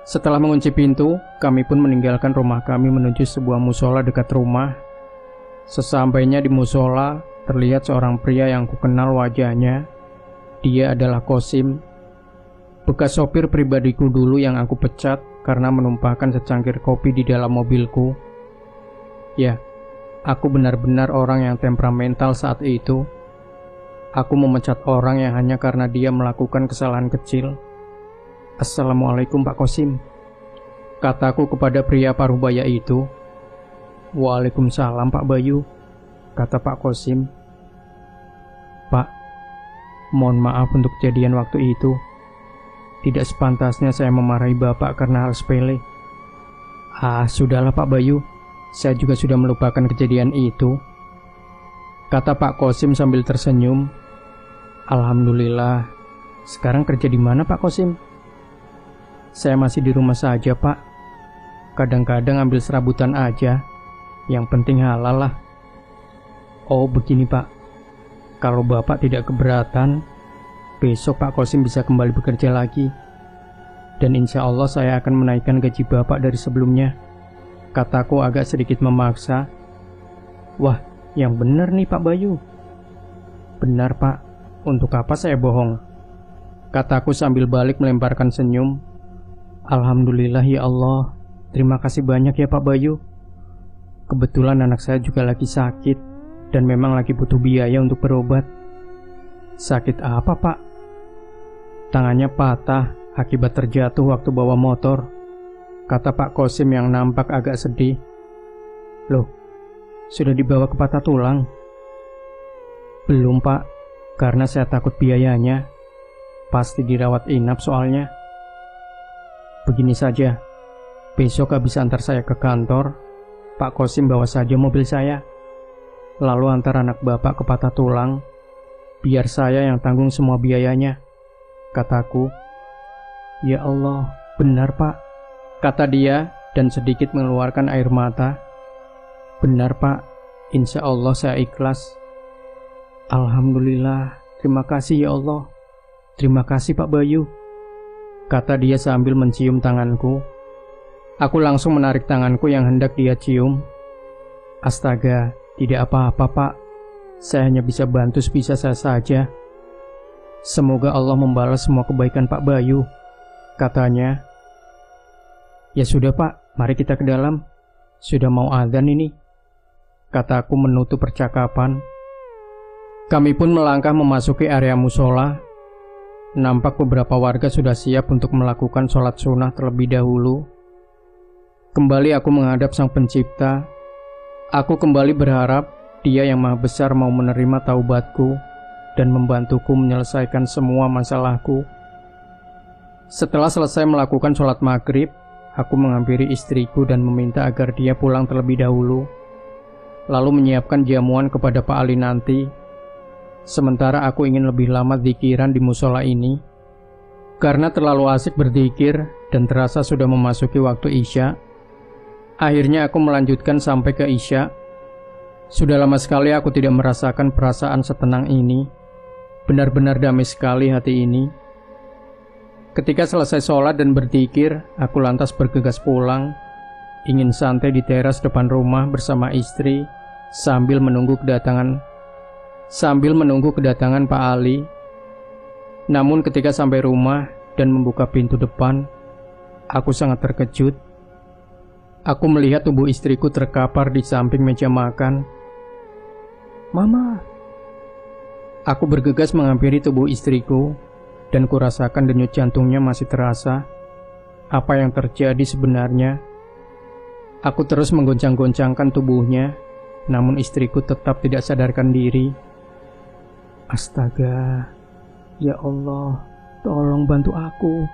Setelah mengunci pintu, kami pun meninggalkan rumah kami menuju sebuah musola dekat rumah. Sesampainya di musola, terlihat seorang pria yang kukenal wajahnya. Dia adalah Kosim, bekas sopir pribadiku dulu yang aku pecat karena menumpahkan secangkir kopi di dalam mobilku. Ya, aku benar-benar orang yang temperamental saat itu. Aku memecat orang yang hanya karena dia melakukan kesalahan kecil. Assalamualaikum, Pak Kosim, kataku kepada pria parubaya itu. Waalaikumsalam, Pak Bayu, kata Pak Kosim. Pak, mohon maaf untuk kejadian waktu itu. Tidak sepantasnya saya memarahi Bapak karena hal sepele. Sudahlah Pak Bayu, saya juga sudah melupakan kejadian itu, kata Pak Kosim sambil tersenyum. Alhamdulillah. Sekarang kerja di mana, Pak Kosim? Saya masih di rumah saja, Pak. Kadang-kadang ambil serabutan aja. Yang penting halal lah. Oh, begini, Pak. Kalau Bapak tidak keberatan, besok Pak Kosim bisa kembali bekerja lagi. Dan insya Allah saya akan menaikkan gaji Bapak dari sebelumnya, kataku agak sedikit memaksa. Wah, yang benar nih Pak Bayu. Benar, Pak. Untuk apa saya bohong? Kataku sambil balik melemparkan senyum. Alhamdulillah ya Allah. Terima kasih banyak ya Pak Bayu. Kebetulan anak saya juga lagi sakit dan memang lagi butuh biaya untuk berobat. Sakit apa, Pak? Tangannya patah akibat terjatuh waktu bawa motor, kata Pak Kosim yang nampak agak sedih. Loh, sudah dibawa ke patah tulang? Belum, Pak, karena saya takut biayanya. Pasti dirawat inap soalnya. Begini saja, besok habis antar saya ke kantor, Pak Kosim bawa saja mobil saya, lalu antar anak Bapak ke patah tulang. Biar saya yang tanggung semua biayanya, kataku. Ya Allah, benar Pak, kata dia dan sedikit mengeluarkan air mata. Benar Pak, insya Allah saya ikhlas. Alhamdulillah, terima kasih ya Allah. Terima kasih Pak Bayu, kata dia sambil mencium tanganku. Aku langsung menarik tanganku yang hendak dia cium. Astaga, tidak apa-apa Pak. Saya hanya bisa bantu sebisa saya saja. Semoga Allah membalas semua kebaikan Pak Bayu, katanya. Ya sudah Pak, mari kita ke dalam. Sudah mau adzan ini, kataku menutup percakapan. Kami pun melangkah memasuki area musola. Nampak beberapa warga sudah siap untuk melakukan sholat sunnah terlebih dahulu. Kembali aku menghadap Sang Pencipta. Aku kembali berharap Dia yang Maha Besar mau menerima taubatku dan membantuku menyelesaikan semua masalahku. Setelah selesai melakukan sholat maghrib, aku menghampiri istriku dan meminta agar dia pulang terlebih dahulu, lalu menyiapkan jamuan kepada Pak Ali nanti. Sementara aku ingin lebih lama dzikiran di musola ini. Karena terlalu asik berzikir dan terasa sudah memasuki waktu Isya, akhirnya aku melanjutkan sampai ke Isya. Sudah lama sekali aku tidak merasakan perasaan setenang ini. Benar-benar damai sekali hati ini. Ketika selesai sholat dan berzikir, aku lantas bergegas pulang. Ingin santai di teras depan rumah bersama istri sambil menunggu kedatangan sambil menunggu kedatangan Pak Ali. Namun ketika sampai rumah dan membuka pintu depan, aku sangat terkejut. Aku melihat tubuh istriku terkapar di samping meja makan. "Mama!" Aku bergegas menghampiri tubuh istriku dan kurasakan denyut jantungnya masih terasa. Apa yang terjadi sebenarnya? Aku terus menggoncang-goncangkan tubuhnya, namun istriku tetap tidak sadarkan diri. Astaga, ya Allah, tolong bantu aku.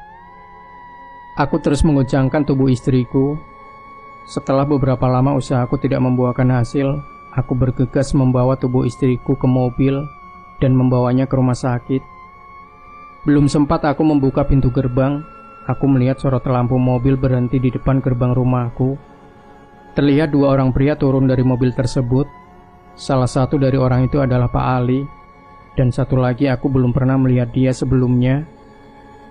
Aku terus menggoncangkan tubuh istriku. Setelah beberapa lama usahaku tidak membuahkan hasil, aku bergegas membawa tubuh istriku ke mobil dan membawanya ke rumah sakit. Belum sempat aku membuka pintu gerbang, aku melihat sorot lampu mobil berhenti di depan gerbang rumahku. Terlihat dua orang pria turun dari mobil tersebut. Salah satu dari orang itu adalah Pak Ali, dan satu lagi aku belum pernah melihat dia sebelumnya.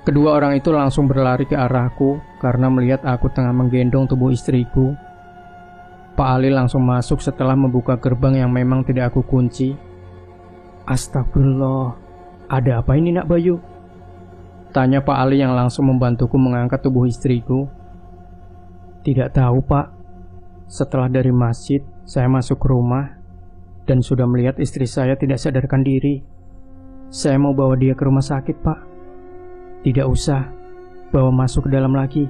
Kedua orang itu langsung berlari ke arahku karena melihat aku tengah menggendong tubuh istriku. Pak Ali langsung masuk setelah membuka gerbang yang memang tidak aku kunci. Astagfirullah, ada apa ini Nak Bayu? Tanya Pak Ali yang langsung membantuku mengangkat tubuh istriku. Tidak tahu Pak. Setelah dari masjid, saya masuk ke rumah dan sudah melihat istri saya tidak sadarkan diri. Saya mau bawa dia ke rumah sakit Pak. Tidak usah, bawa masuk ke dalam lagi,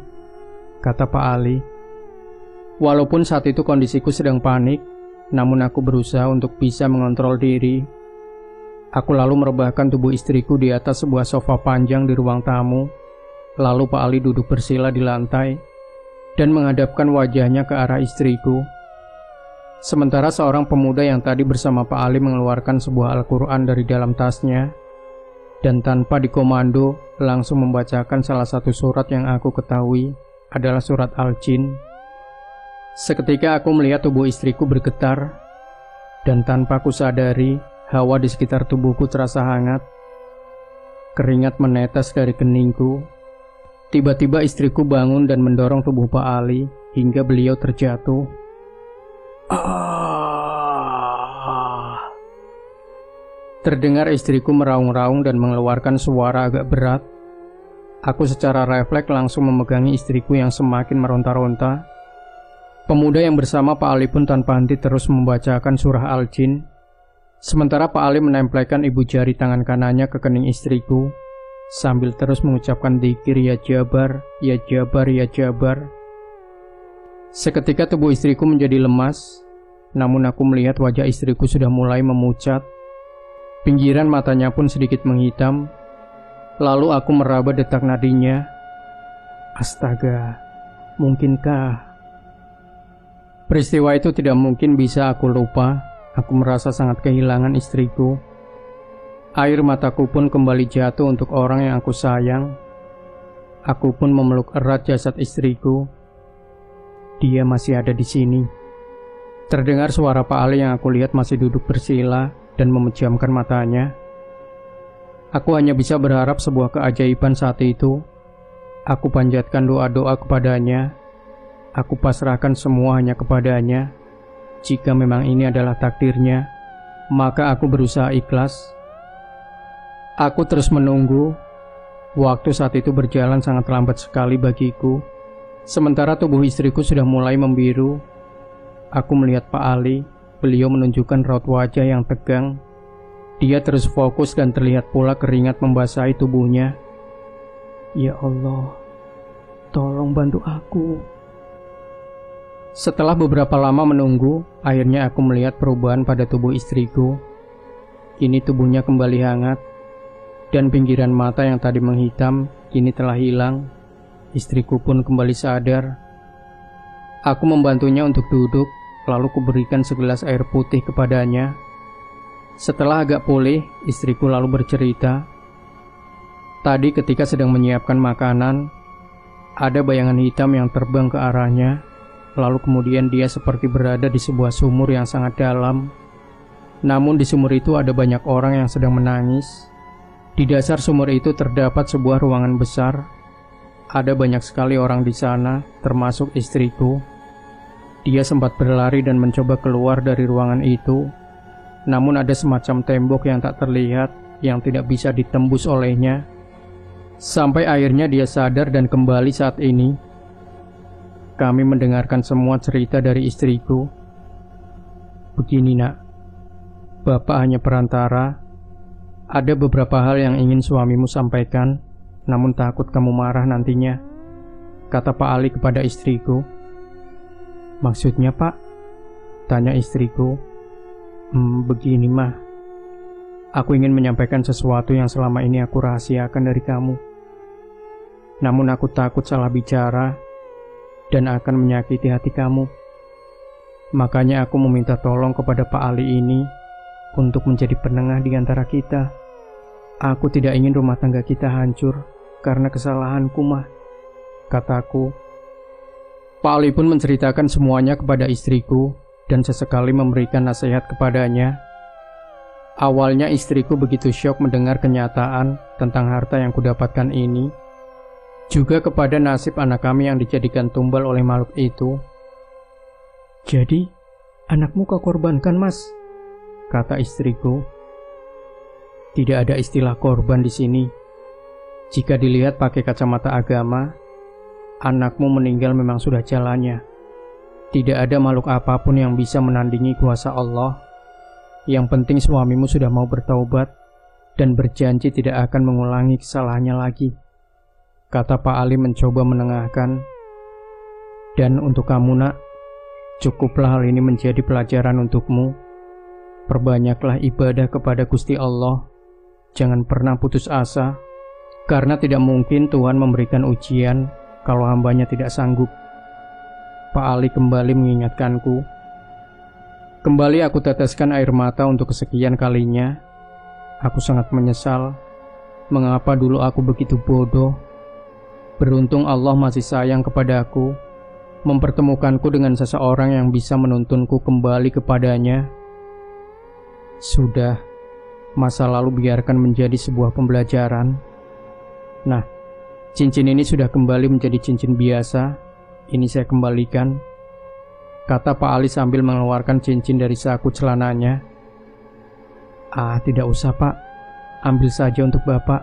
kata Pak Ali. Walaupun saat itu kondisiku sedang panik, namun aku berusaha untuk bisa mengontrol diri. Aku lalu merebahkan tubuh istriku di atas sebuah sofa panjang di ruang tamu. Lalu Pak Ali duduk bersila di lantai dan menghadapkan wajahnya ke arah istriku. Sementara seorang pemuda yang tadi bersama Pak Ali mengeluarkan sebuah Al-Quran dari dalam tasnya dan tanpa dikomando langsung membacakan salah satu surat yang aku ketahui adalah surat Al-Jin. Seketika aku melihat tubuh istriku bergetar dan tanpa aku sadari hawa di sekitar tubuhku terasa hangat. Keringat menetes dari keningku. Tiba-tiba istriku bangun dan mendorong tubuh Pak Ali hingga beliau terjatuh. Terdengar istriku meraung-raung dan mengeluarkan suara agak berat. Aku secara refleks langsung memegangi istriku yang semakin meronta-ronta. Pemuda yang bersama Pak Ali pun tanpa henti terus membacakan surah Al-Jin. Sementara Pak Ali menempelkan ibu jari tangan kanannya ke kening istriku sambil terus mengucapkan dzikir ya Jabar, ya Jabar, ya Jabar. Seketika tubuh istriku menjadi lemas, namun aku melihat wajah istriku sudah mulai memucat. Pinggiran matanya pun sedikit menghitam. Lalu aku meraba detak nadinya. Astaga, mungkinkah? Peristiwa itu tidak mungkin bisa aku lupa. Aku merasa sangat kehilangan istriku. Air mataku pun kembali jatuh untuk orang yang aku sayang. Aku pun memeluk erat jasad istriku. Dia masih ada di sini. Terdengar suara Pak Ali yang aku lihat masih duduk bersila dan memejamkan matanya. Aku hanya bisa berharap sebuah keajaiban saat itu. Aku panjatkan doa-doa kepadanya. Aku pasrahkan semua hanya kepadanya. Jika memang ini adalah takdirnya, maka aku berusaha ikhlas. Aku terus menunggu. Waktu saat itu berjalan sangat lambat sekali bagiku. Sementara tubuh istriku sudah mulai membiru. Aku melihat Pak Ali. Beliau menunjukkan raut wajah yang tegang. Dia terus fokus dan terlihat pula keringat membasahi tubuhnya. Ya Allah, tolong bantu aku. Setelah beberapa lama menunggu, akhirnya aku melihat perubahan pada tubuh istriku. Kini tubuhnya kembali hangat, dan pinggiran mata yang tadi menghitam kini telah hilang. Istriku pun kembali sadar. Aku membantunya untuk duduk, lalu kuberikan segelas air putih kepadanya. Setelah agak pulih, istriku lalu bercerita. Tadi ketika sedang menyiapkan makanan, ada bayangan hitam yang terbang ke arahnya. Lalu kemudian dia seperti berada di sebuah sumur yang sangat dalam. Namun di sumur itu ada banyak orang yang sedang menangis. Di dasar sumur itu terdapat sebuah ruangan besar. Ada banyak sekali orang di sana, termasuk istriku. Dia sempat berlari dan mencoba keluar dari ruangan itu. namun ada semacam tembok yang tak terlihat yang tidak bisa ditembus olehnya. Sampai akhirnya dia sadar dan kembali saat ini. Kami mendengarkan semua cerita dari istriku. Begini nak, Bapak hanya perantara. Ada beberapa hal yang ingin suamimu sampaikan, namun takut kamu marah nantinya, kata Pak Ali kepada istriku. Maksudnya Pak? Tanya istriku. Begini mah, aku ingin menyampaikan sesuatu yang selama ini aku rahasiakan dari kamu. Namun aku takut salah bicara dan akan menyakiti hati kamu. Makanya aku meminta tolong kepada Pak Ali ini untuk menjadi penengah di antara kita. Aku tidak ingin rumah tangga kita hancur karena kesalahanku mah, kataku. Pak Ali pun menceritakan semuanya kepada istriku dan sesekali memberikan nasihat kepadanya. Awalnya istriku begitu syok mendengar kenyataan tentang harta yang kudapatkan ini, juga kepada nasib anak kami yang dijadikan tumbal oleh makhluk itu. Jadi, anakmu kau korbankan mas? Kata istriku. Tidak ada istilah korban di sini. Jika dilihat pakai kacamata agama, anakmu meninggal memang sudah jalannya. Tidak ada makhluk apapun yang bisa menandingi kuasa Allah. Yang penting suamimu sudah mau bertaubat dan berjanji tidak akan mengulangi kesalahannya lagi, kata Pak Ali mencoba menengahkan. Dan untuk kamu nak, cukuplah hal ini menjadi pelajaran untukmu. Perbanyaklah ibadah kepada Gusti Allah. Jangan pernah putus asa, karena tidak mungkin Tuhan memberikan ujian kalau hambanya tidak sanggup. Pak Ali kembali mengingatkanku. Kembali aku teteskan air mata untuk kesekian kalinya. Aku sangat menyesal. Mengapa dulu aku begitu bodoh? Beruntung Allah masih sayang kepadaku, mempertemukanku dengan seseorang yang bisa menuntunku kembali kepadanya. Sudah, masa lalu biarkan menjadi sebuah pembelajaran. Nah, cincin ini sudah kembali menjadi cincin biasa. Ini saya kembalikan, kata Pak Ali sambil mengeluarkan cincin dari saku celananya. Tidak usah Pak, ambil saja untuk Bapak.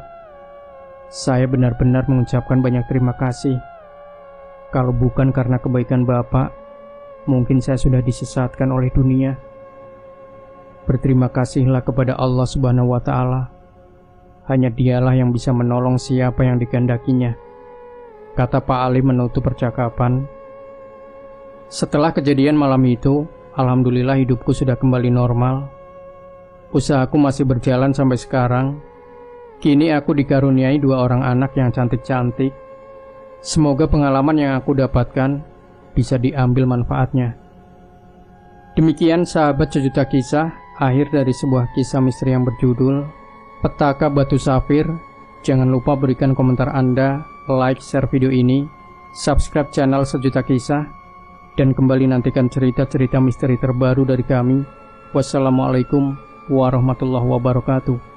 Saya benar-benar mengucapkan banyak terima kasih. Kalau bukan karena kebaikan Bapak, mungkin saya sudah disesatkan oleh dunia. Berterima kasihlah kepada Allah Subhanahu wa Ta'ala. Hanya Dialah yang bisa menolong siapa yang dikehendakinya, kata Pak Ali menutup percakapan. Setelah kejadian malam itu, alhamdulillah hidupku sudah kembali normal. Usahaku masih berjalan sampai sekarang. Kini aku dikaruniai 2 orang anak yang cantik-cantik. Semoga pengalaman yang aku dapatkan bisa diambil manfaatnya. Demikian sahabat sejuta kisah, akhir dari sebuah kisah misteri yang berjudul Petaka Batu Safir. Jangan lupa berikan komentar Anda, like, share video ini, subscribe channel Sejuta Kisah, dan kembali nantikan cerita-cerita misteri terbaru dari kami. Wassalamualaikum warahmatullahi wabarakatuh.